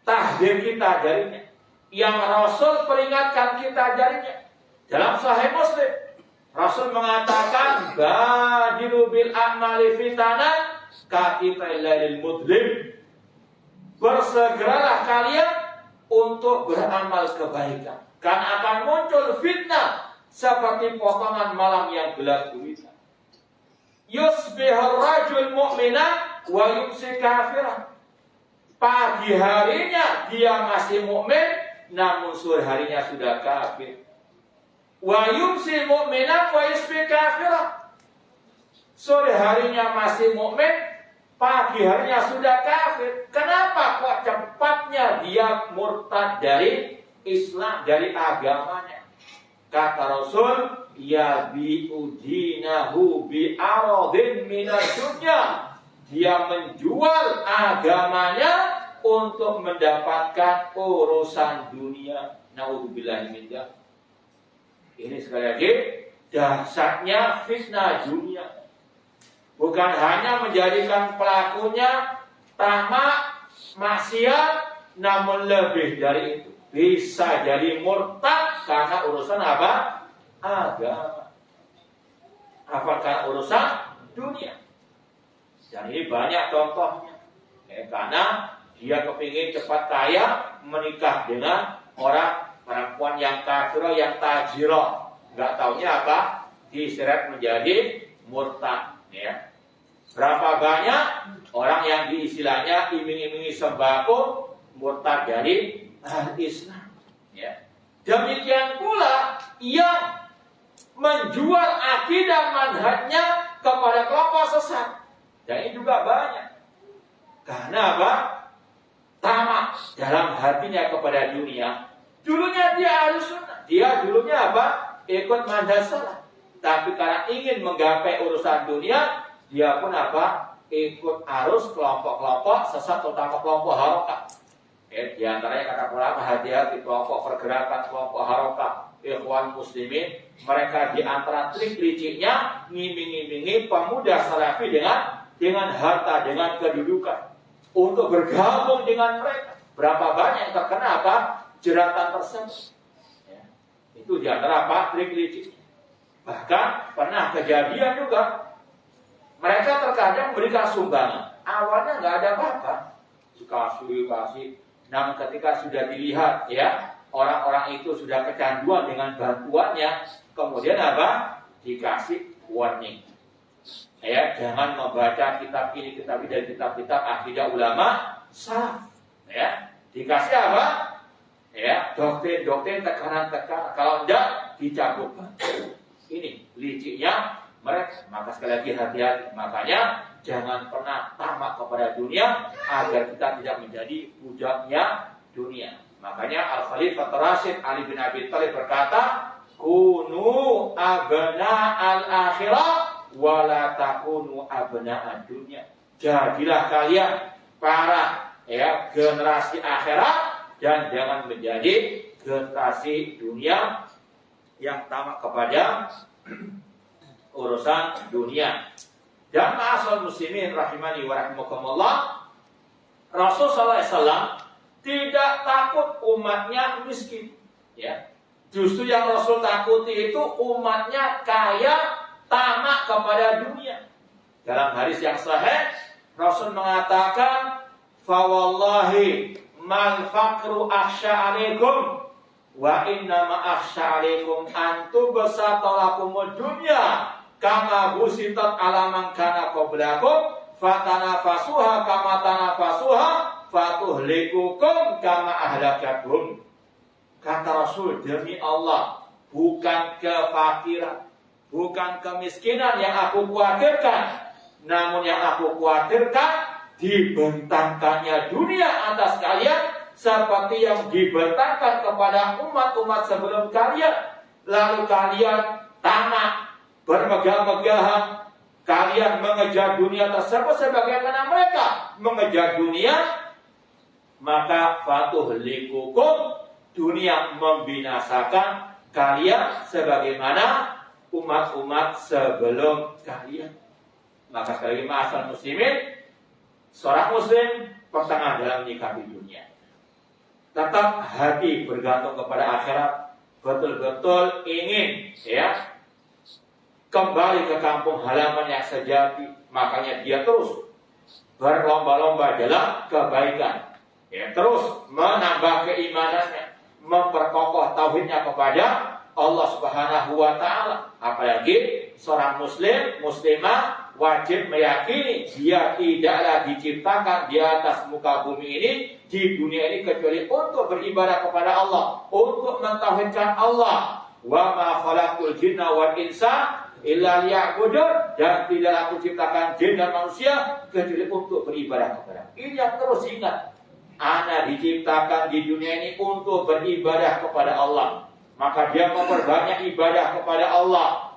tahdir kita darinya, yang Rasul peringatkan kita darinya. Dalam Sahih Muslim, Rasul mengatakan, badiru bil a'mali fitanan ka'itailil mudlim. Bersegeralah kalian untuk beramal kebaikan, karena akan muncul fitnah seperti potongan malam yang gelap gulita. Yusbihur rajul mu'minan wa yumsi kafiran. Pagi harinya dia masih mukmin, namun sore harinya sudah kafir. Wa yumsi mu'minan wa yusbi kafiran. Sore harinya masih mukmin, pagi harinya sudah kafir. Kenapa kok cepatnya dia murtad dari Islam, dari agamanya? Kata Rasul, ya bi'udinahu bi'aradin minad dunya. Dia menjual agamanya untuk mendapatkan urusan dunia. Naudzubillah min dzalik. Ini sekali lagi dahsyatnya fitnah dunia. Bukan hanya menjadikan pelakunya tamak, maksiat, namun lebih dari itu. Bisa jadi murtad karena urusan apa? Agama. Apakah urusan dunia? Dan ini banyak contohnya. Karena dia kepingin cepat kaya, menikah dengan orang perempuan yang kafirah, yang tajirah. Nggak taunya apa? Diseret menjadi murtad. Ya. Berapa banyak orang yang diistilahnya iming-imingi sembako murtad dari Islam. Ya. Demikian pula yang menjual akidah manhajnya kepada kelompok sesat. Dan ini juga banyak. Karena apa? Tamak dalam hatinya kepada dunia. Dulunya dia harus sunnah. Dia dulunya apa? Ikut manhaj salaf. Tapi karena ingin menggapai urusan dunia, dia pun apa? Ikut arus kelompok-kelompok sesat, terutama kelompok harokat. Di antaranya kata ulama, hati-hati kelompok pergerakan, kelompok harokat, ikhwan muslimin. Mereka di antara trik liciknya ngiming-ngimingi pemuda salafi dengan harta, dengan kedudukan untuk bergabung dengan mereka. Berapa banyak yang terkena apa? Jeratan tersebut. Ya. Itu di antara apa? Trik licik. Bahkan pernah kejadian juga, mereka terkadang memberikan sumbangan. Awalnya nggak ada apa-apa, kasih. Namun ketika sudah dilihat, ya, orang-orang itu sudah kecanduan dengan bantuannya, kemudian apa? Dikasih warning. Ya, jangan membaca kitab ini, kitab ini, dan kitab-kitab akidah ulama salaf. Ya, dikasih apa? Ya, doktrin, tekanan. Kalau enggak, dicabut. Ini liciknya mereka. Maka sekali lagi hati-hati. Makanya jangan pernah tamak kepada dunia agar kita tidak menjadi budaknya dunia. Makanya Al-Khalifah Rasyid Ali bin Abi Thalib berkata, kunu abna al-akhirah wala takunu abna ad-dunya. Jadilah kalian para generasi akhirat dan jangan menjadi generasi dunia. yang tamak kepada urusan dunia. Dan ma'asal muslimin rahimani wa rahimakumullah, Rasul SAW tidak takut umatnya miskin. Ya, justru yang Rasul takuti itu umatnya kaya, tamak kepada dunia. Dalam hadis yang sahih, Rasul mengatakan, "Fa wallahi mal faqru akhsha 'alaikum wa inna ma akhsha 'alaikum an tubsata lakumud dunya kama busitat ala man kana qablakum fatanafasuha kama tanafasuha fatuhlikukum kama ahlakatum." Kata Rasul, demi Allah, bukan kefakiran, bukan kemiskinan yang aku khawatirkan, namun yang aku khawatirkan dibentangkannya dunia atas kalian seperti yang dibentangkan kepada umat-umat sebelum kalian. Lalu kalian tamak, bermegah-megahan, kalian mengejar dunia tersebut sebagaimana mereka mengejar dunia, maka fatuhlikukum, dunia membinasakan kalian sebagaimana umat-umat sebelum kalian. Maka sekali lagi ma'asal muslimin, seorang muslim pertengah dalam menyikapi dunia. Tetap hati bergantung kepada akhirat, betul-betul ingin kembali ke kampung halaman yang sejati. Makanya dia terus berlomba-lomba dalam kebaikan, terus menambah keimanannya, memperkokoh tauhidnya kepada Allah Subhanahu wa Ta'ala. Apalagi seorang muslim, muslimah wajib meyakini dia tidaklah diciptakan di atas muka bumi ini, di dunia ini, kecuali untuk beribadah kepada Allah, untuk mentauhidkan Allah. Wa ma khalaqtul jinna wal insa illa liya'budun, dan tidaklah aku ciptakan jin dan manusia kecuali untuk beribadah kepada. Ini yang terus ingat. Ana diciptakan di dunia ini untuk beribadah kepada Allah. Maka dia memperbanyak ibadah kepada Allah.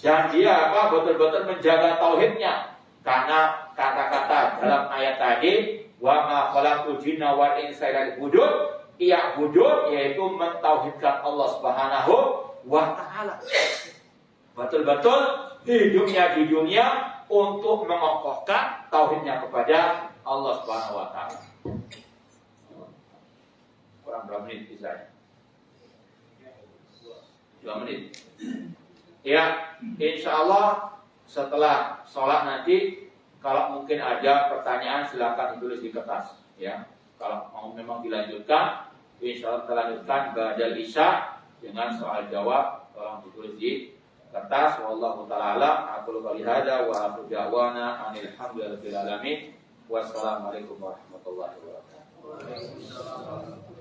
Dan dia betul-betul menjaga tauhidnya. Karena kata-kata dalam ayat tadi, wa ma khalaqtul jinna wal insa illa liya'budun, i'budun, yaitu mentauhidkan Allah Subhanahu wa Ta'ala. Betul-betul hidupnya di dunia untuk mengokohkan tauhidnya kepada Allah Subhanahu wa Ta'ala. Kurang berapa menit bisa? 2 menit. Ya, insya Allah setelah sholat nanti, kalau mungkin ada pertanyaan silakan ditulis di kertas. Ya, kalau mau memang dilanjutkan, insya Allah kita lanjutkan ba'dal isya dengan soal jawab, tolong ditulis di kertas. Wallahu ta'ala alam. Aku qouli hada wa aqulu da'wana anil hamdulillahil alamin. Wassalamualaikum warahmatullahi wabarakatuh.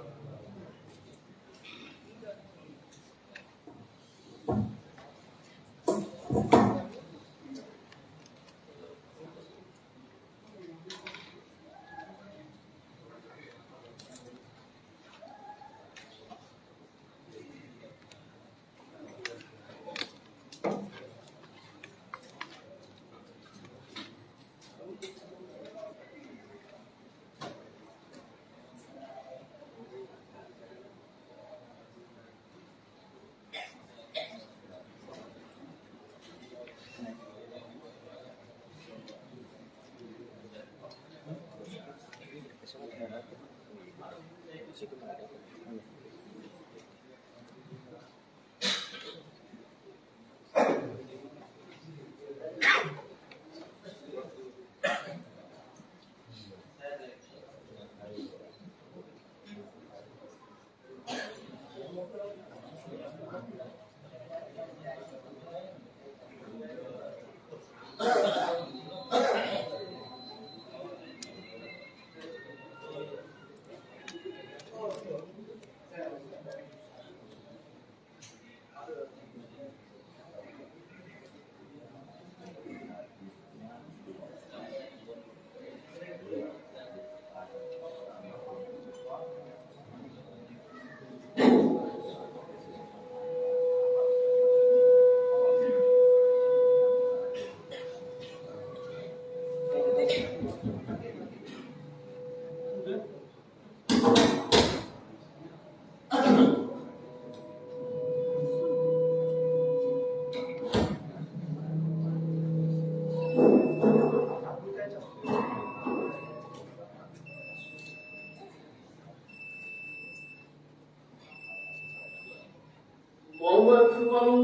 أكبر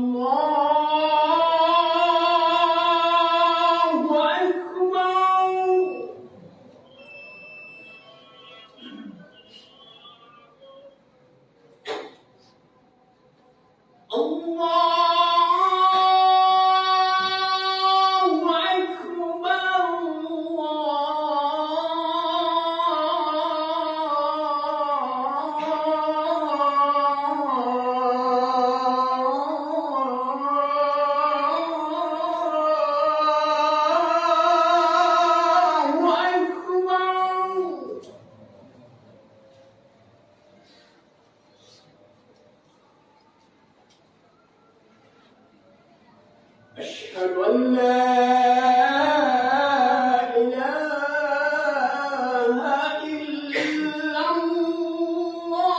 أشهد أن لا إله إلا الله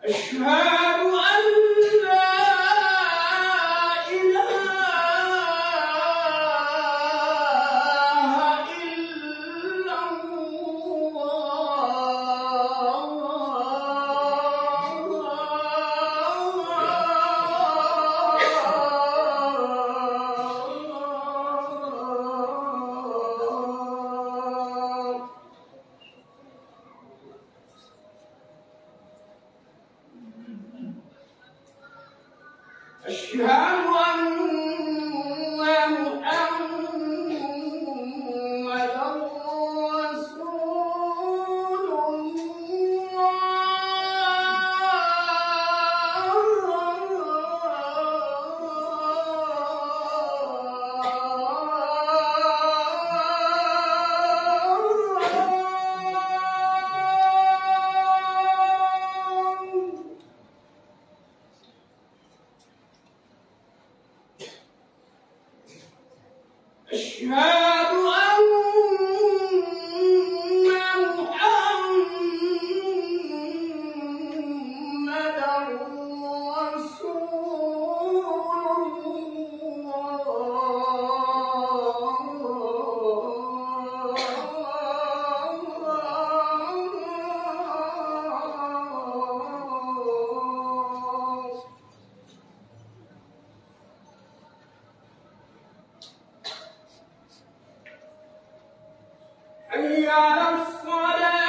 أشهد أن لا إله إلا الله أشهد أن محمدًا رسول الله أشهد أن محمدًا رسول الله حي على الصلاة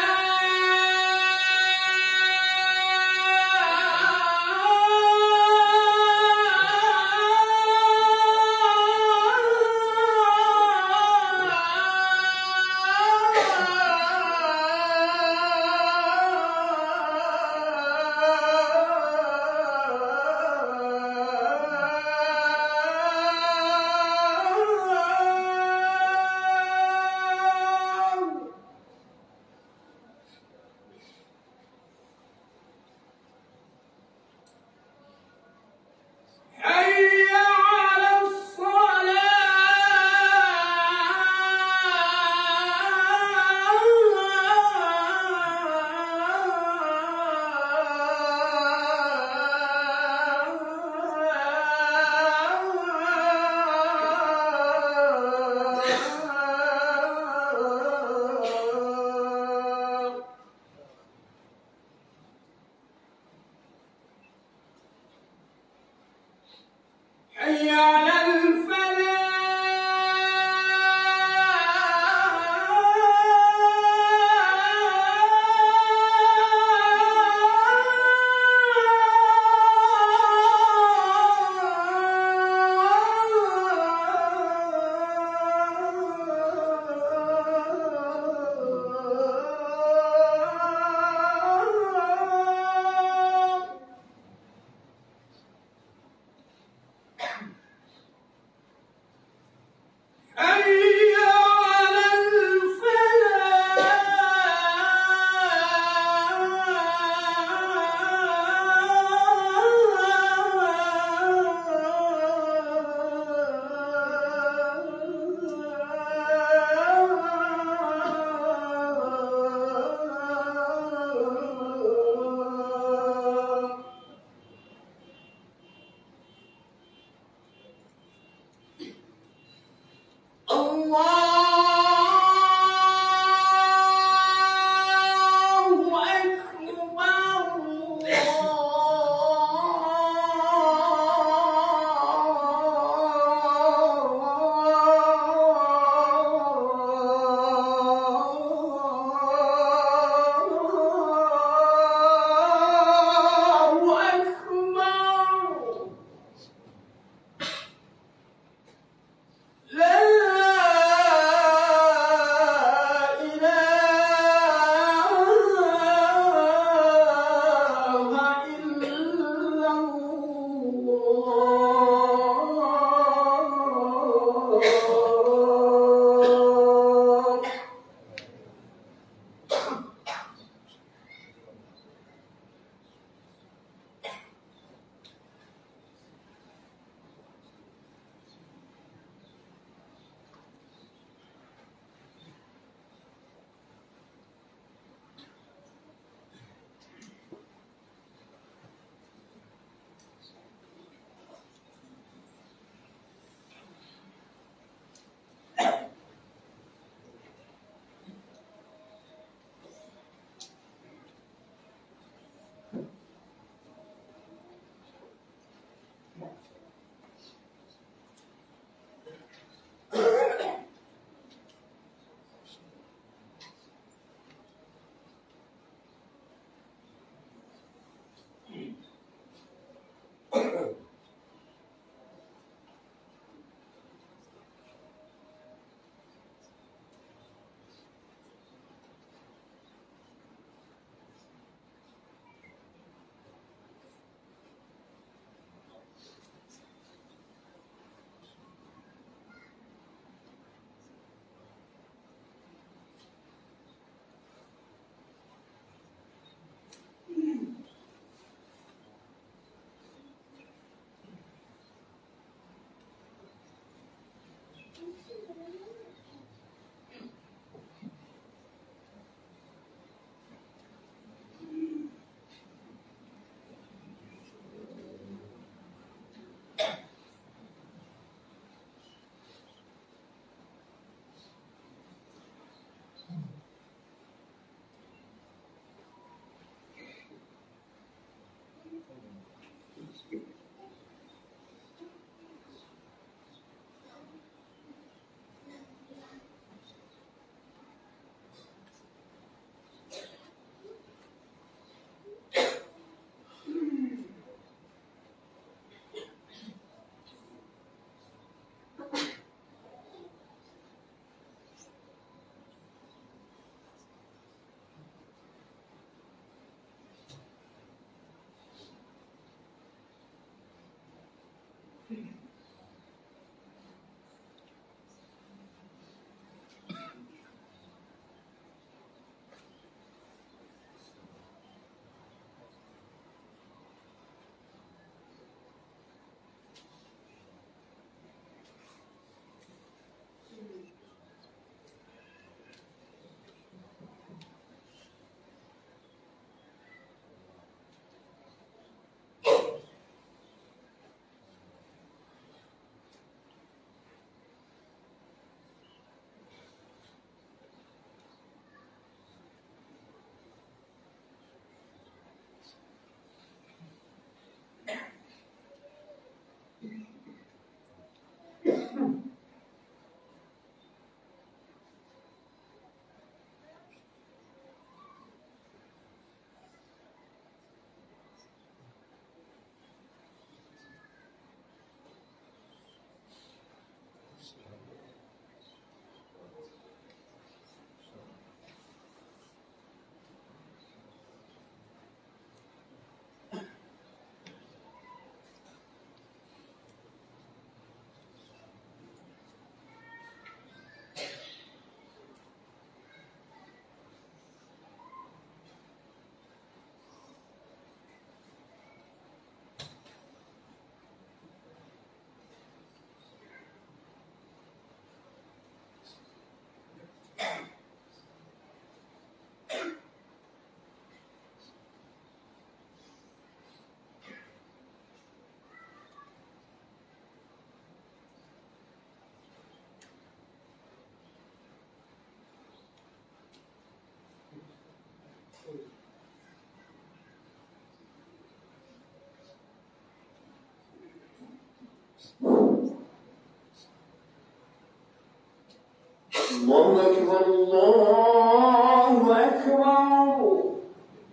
الله أكبر الله أكبر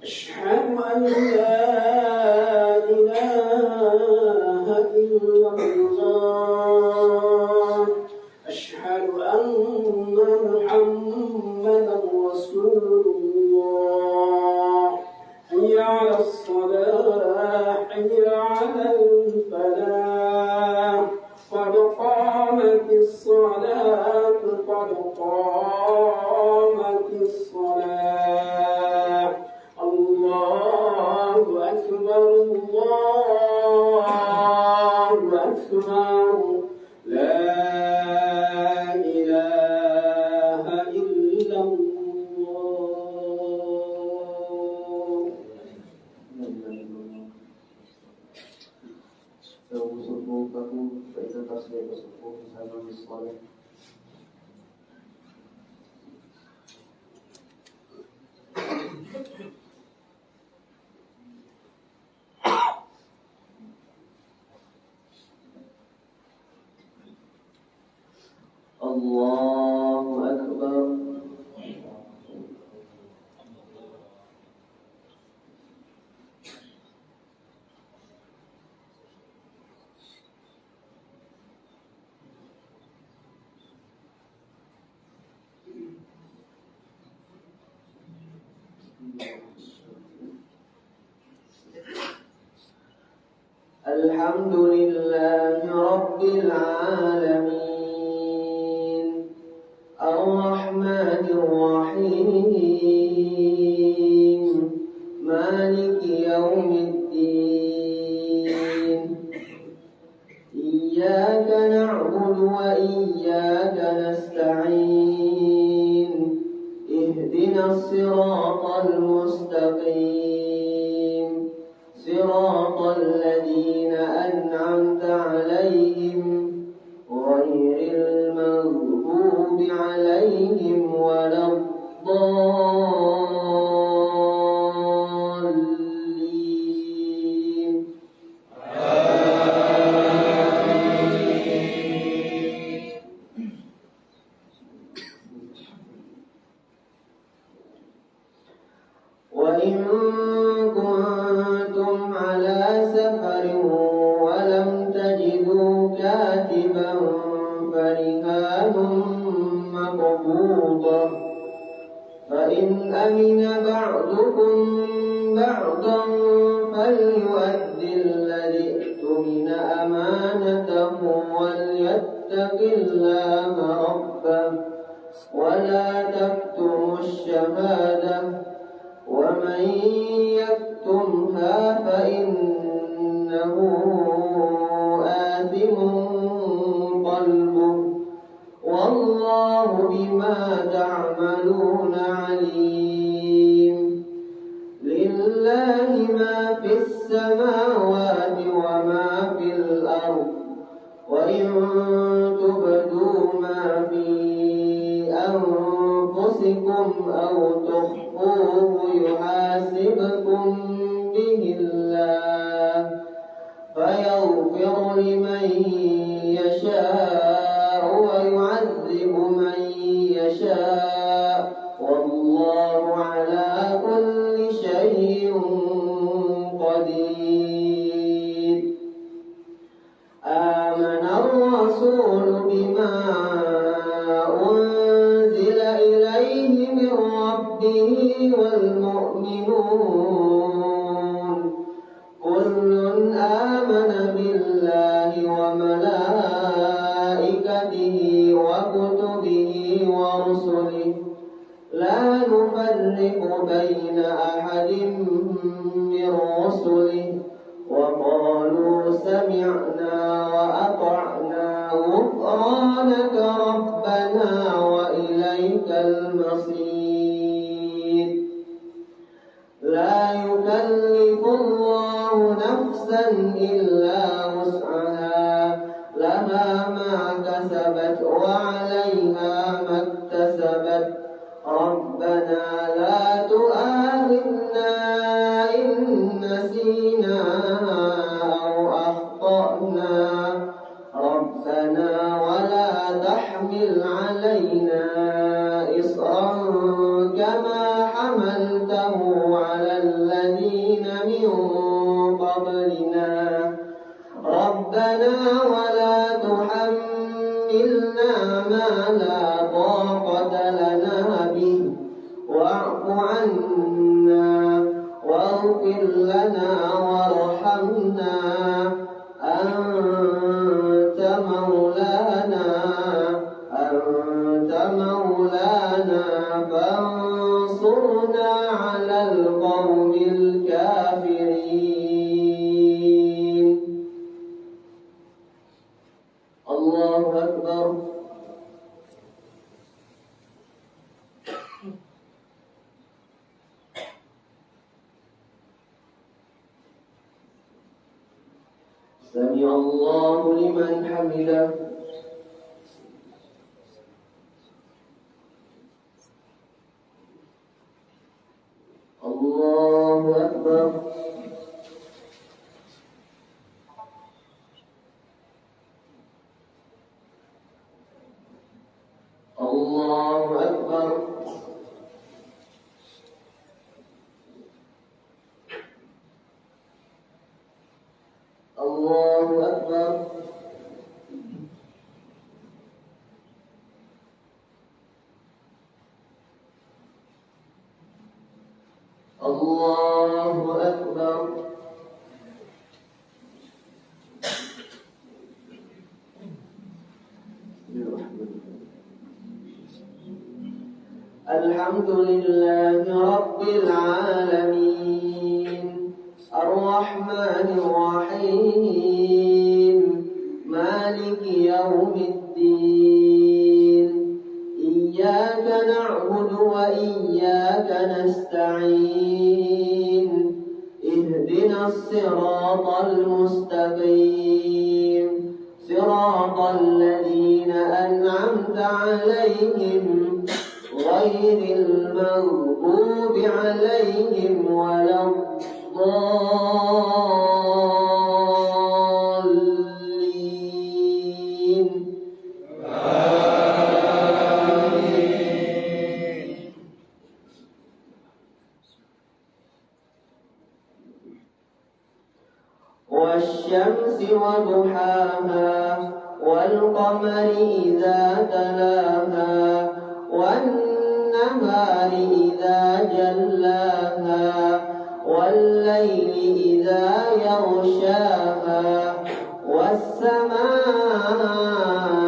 أشهد أن لا إله إلا الله أشهد أن محمدا رسول الله حي على الصلاة حي على الفلاح قد قامت الصلاة قد قامت الصلاة الله أكبر الله أكبر لا إله إلا الله. سووا صفوفكم فإذا تصلح صفوف هذا الصلاة. الله أكبر. الحمد لله رب العالمين الرحمن الرحيم مالك يوم الدين إياك نعبد وإياك نستعين اهدنا الصراط المستقيم صراط الذين أنعمت عليهم غير المغضوب عليهم ولا الضالين. وإن كنتم على سفر ولم تجدوا كاتبا فرهان مقبوضة فإن أمن بعضكم بعضا فليؤدي الذي اؤتمن أمانته وليتق الله ربه ولا تكتموا الشهادة ومن يكتمها فإنه آثم قلبه والله بما تعملون عليم. لله ما في السماوات وما في الأرض وإن تبدوا ما في أنفسكم أو تخفوه يحاسبكم به الله فيغفر لمن يشاء ويعذب من يشاء والله على كل شيء قدير. آمن الرسول بما أنزل إليه من ربه والمؤمنون كل آمن بالله وملائكته وكتبه ورسله لا نفرق بين أحد من رسله وقالوا سمعنا وأطعنا غفرانك ربنا وإليك المصير. لا يكلف الله نفسا إلا وسعها لها ما كسبت وعليها ما اكتسبت ربنا لا تؤاخذنا إن نسينا أو أخطأنا ربنا ولا تحمل علينا علينا إصرا كما حملته على الذين من قبلنا ربنا ولا تحملنا ما لا طاقة لنا به واعف عنا واغفر لنا وارحمنا أنت مولانا فانصرنا على القوم الكافرين. الله أكبر. سمع الله لمن حمده. الله أكبر. الله أكبر. الله أكبر. الله أكبر. الحمد لله رب العالمين الرحمن الرحيم مالك يوم الدين إياك نعبد وإياك نستعين اهدنا الصراط المستقيم صراط الذين أنعمت عليهم غير المغضوب عليهم ولا الضالين. والشمس وضحاها والقمر إذا تلاها والنهار إذا جلاها والليل إذا يغشاها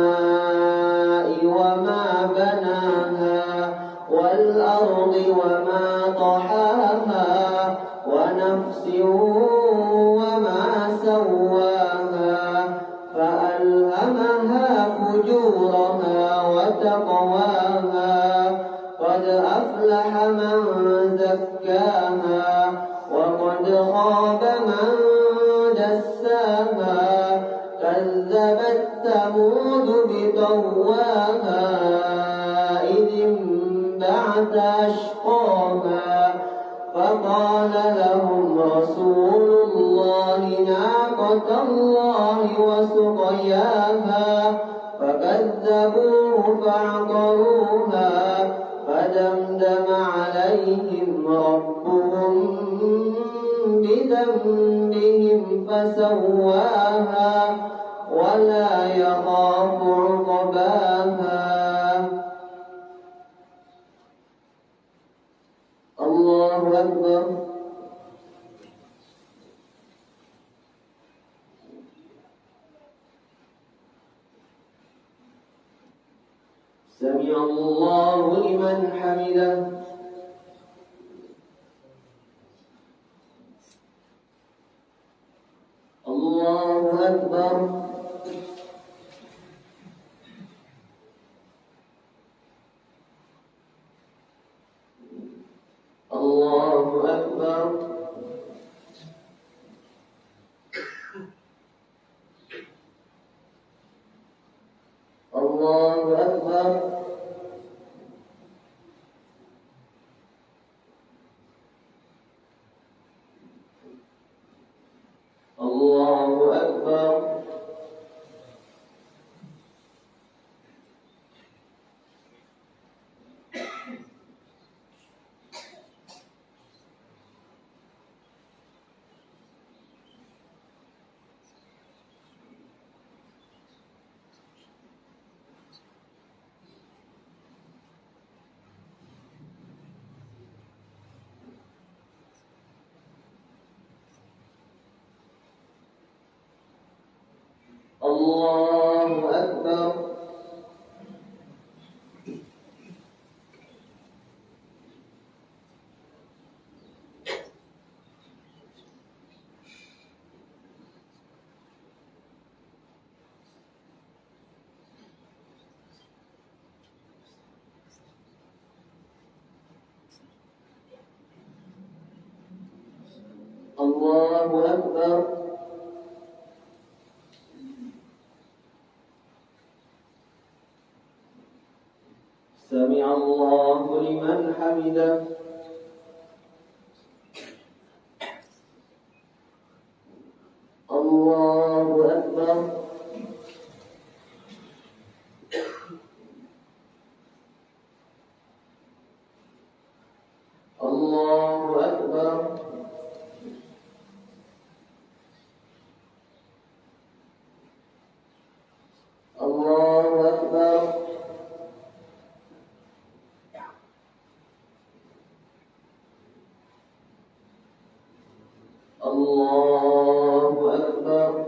والسماء وما بناها والأرض وما طحاها ونفس وما سواها فألهمها فجورها وتقواها قد أفلح من زكاها وقد خاب من دساها كذبت ثمود بطغواها إذ انبعث أشقاها فقال لهم رسول الله ناقة الله وسقياها فكذبوه فعقروها فدمدم عليهم ربهم بذنبهم فسواها ولا يخاف عقباها. الله أكبر. سمع الله لمن حمده. الله أكبر. الله أكبر. الله أكبر. الله أكبر. سمع الله لمن حمده الله أكبر الله أكبر الله أكبر الله أكبر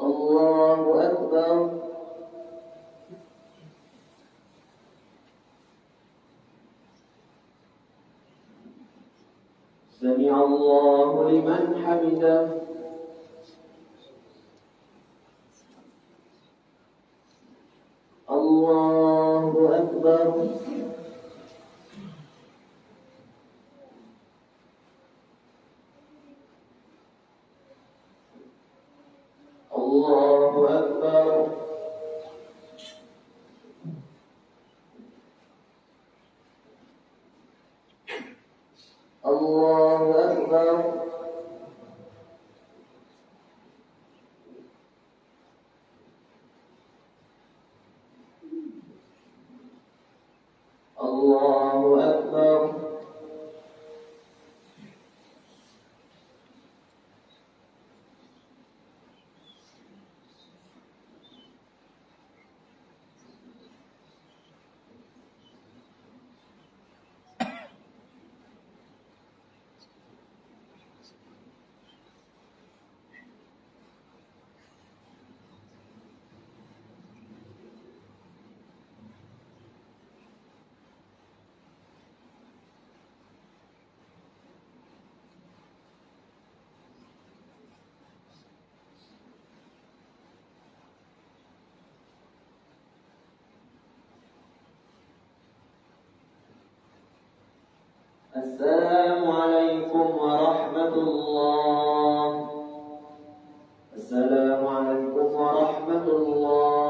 الله أكبر سمع الله لمن حمده الله أكبر الله أكبر الله أكبر الله أكبر السلام عليكم ورحمة الله السلام عليكم ورحمة الله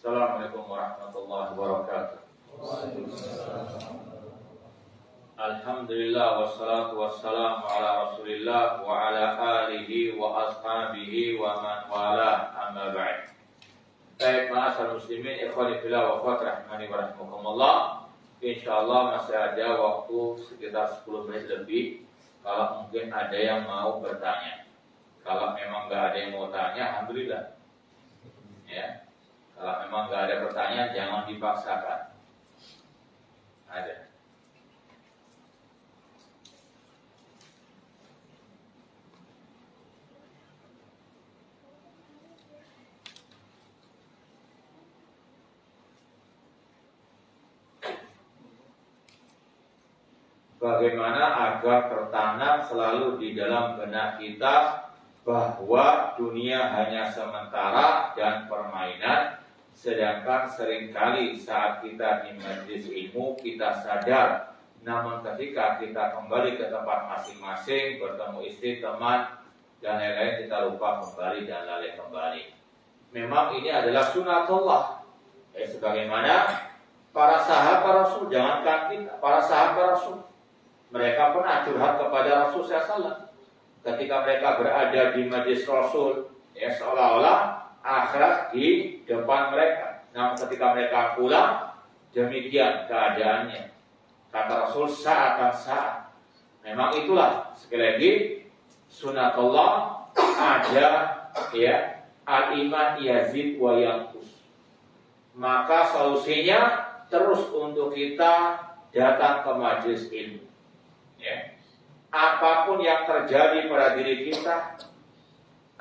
Assalamualaikum warahmatullahi wabarakatuh. Alhamdulillah wassalatu wassalamu ala Rasulillah wa ala alihi wa ashabihi wa man wala, amma ba'd. Baik, ma'asal muslimin, ikhwani fillah wa akhwat rahimani wa rahimakumullah. Insyaallah masih ada waktu sekitar 10 menit lebih. Kalau mungkin ada yang mau bertanya. Kalau memang enggak ada yang mau tanya, alhamdulillah. Ya. Kalau memang nggak ada pertanyaan, jangan dipaksakan. Ada. Bagaimana agar tertanam selalu di dalam benak kita bahwa dunia hanya sementara dan permainan, sedangkan seringkali saat kita di majelis ilmu kita sadar, namun ketika kita kembali ke tempat masing-masing, bertemu istri, teman, dan lain-lain, kita lupa kembali dan lalai kembali. Memang ini adalah sunatullah. Sebagaimana para sahabat Rasul, jangankan kita, para sahabat Rasul, mereka pernah curhat kepada Rasul SAW. Ketika mereka berada di majelis Rasul, seolah-olah akhirat di depan mereka. Namun ketika mereka pulang, demikian keadaannya. Kata Rasul, saat saat. Memang itulah sekali lagi sunatullah, ada al-iman yazid wa yanqus. Maka solusinya terus untuk kita datang ke majelis ilmu. Apapun yang terjadi pada diri kita,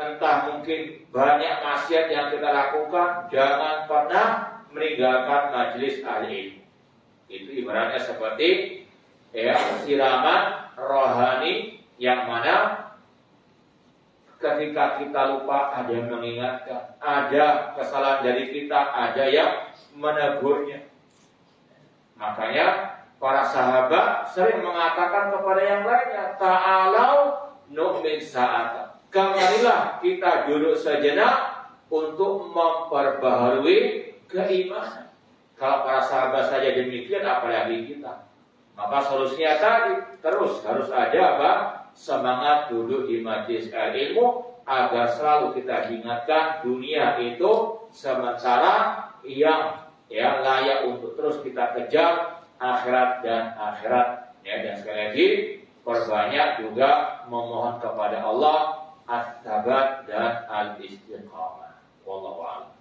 entah mungkin banyak maksiat yang kita lakukan, jangan pernah meninggalkan majelis ahli ilmu. Itu ibaratnya seperti siraman rohani yang mana ketika kita lupa ada yang mengingatkan, ada kesalahan dari kita, ada yang menegurnya. Makanya para sahabat sering mengatakan kepada yang lainnya, ta'alau nu'min sa'atan. Kemarilah kita duduk sejenak untuk memperbaharui keimanan. Kalau para sahabat saja demikian, apalagi kita. Maka solusinya tadi, terus harus ada apa? Semangat duduk di majelis ilmu agar selalu kita diingatkan dunia itu sementara, yang layak untuk terus kita kejar akhirat dan akhirat. Dan sekali lagi perbanyak juga memohon kepada Allah at-tabat dan al-istiqamah. Wallahu a'lam.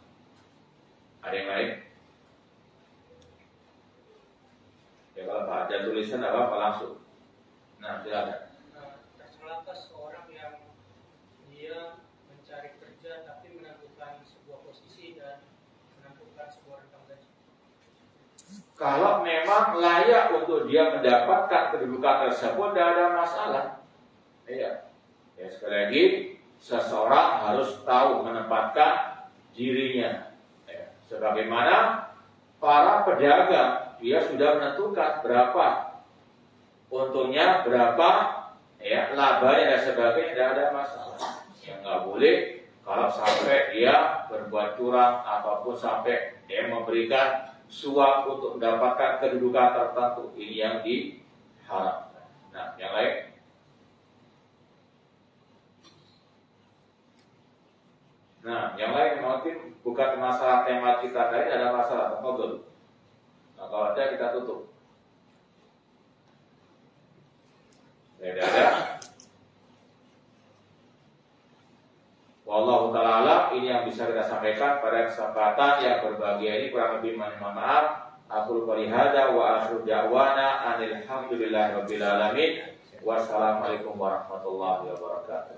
Ada yang lain? Ya, kalau ada tulisan apa langsung. Nah, silakan. Tercelaka seorang yang dia mencari kerja tapi menentukan sebuah posisi dan menentukan sebuah rentang gaji. Kalau memang layak untuk dia mendapatkan kedudukan tersebut, tidak ada masalah. Ya, sekali lagi seseorang harus tahu menempatkan dirinya. Sebagaimana para pedagang, dia sudah menentukan berapa untungnya, berapa labanya dan sebagainya, tidak ada masalah. Yang nggak boleh kalau sampai dia berbuat curang ataupun sampai dia memberikan suap untuk mendapatkan kedudukan tertentu. Ini yang diharamkan. Nah, yang lain? Nah, yang lain mungkin bukan masalah tema kita tadi, ada masalah tafadhol. Nah, kalau ada kita tutup. Tidak ada. Wallahu ta'ala alam. Ini yang bisa kita sampaikan pada kesempatan yang berbahagia ini. Kurang lebih mohon maaf. Aku qouli hadza wa akhiru da'wana anil hamdulillahi rabbil alamin. Wassalamualaikum warahmatullahi wabarakatuh.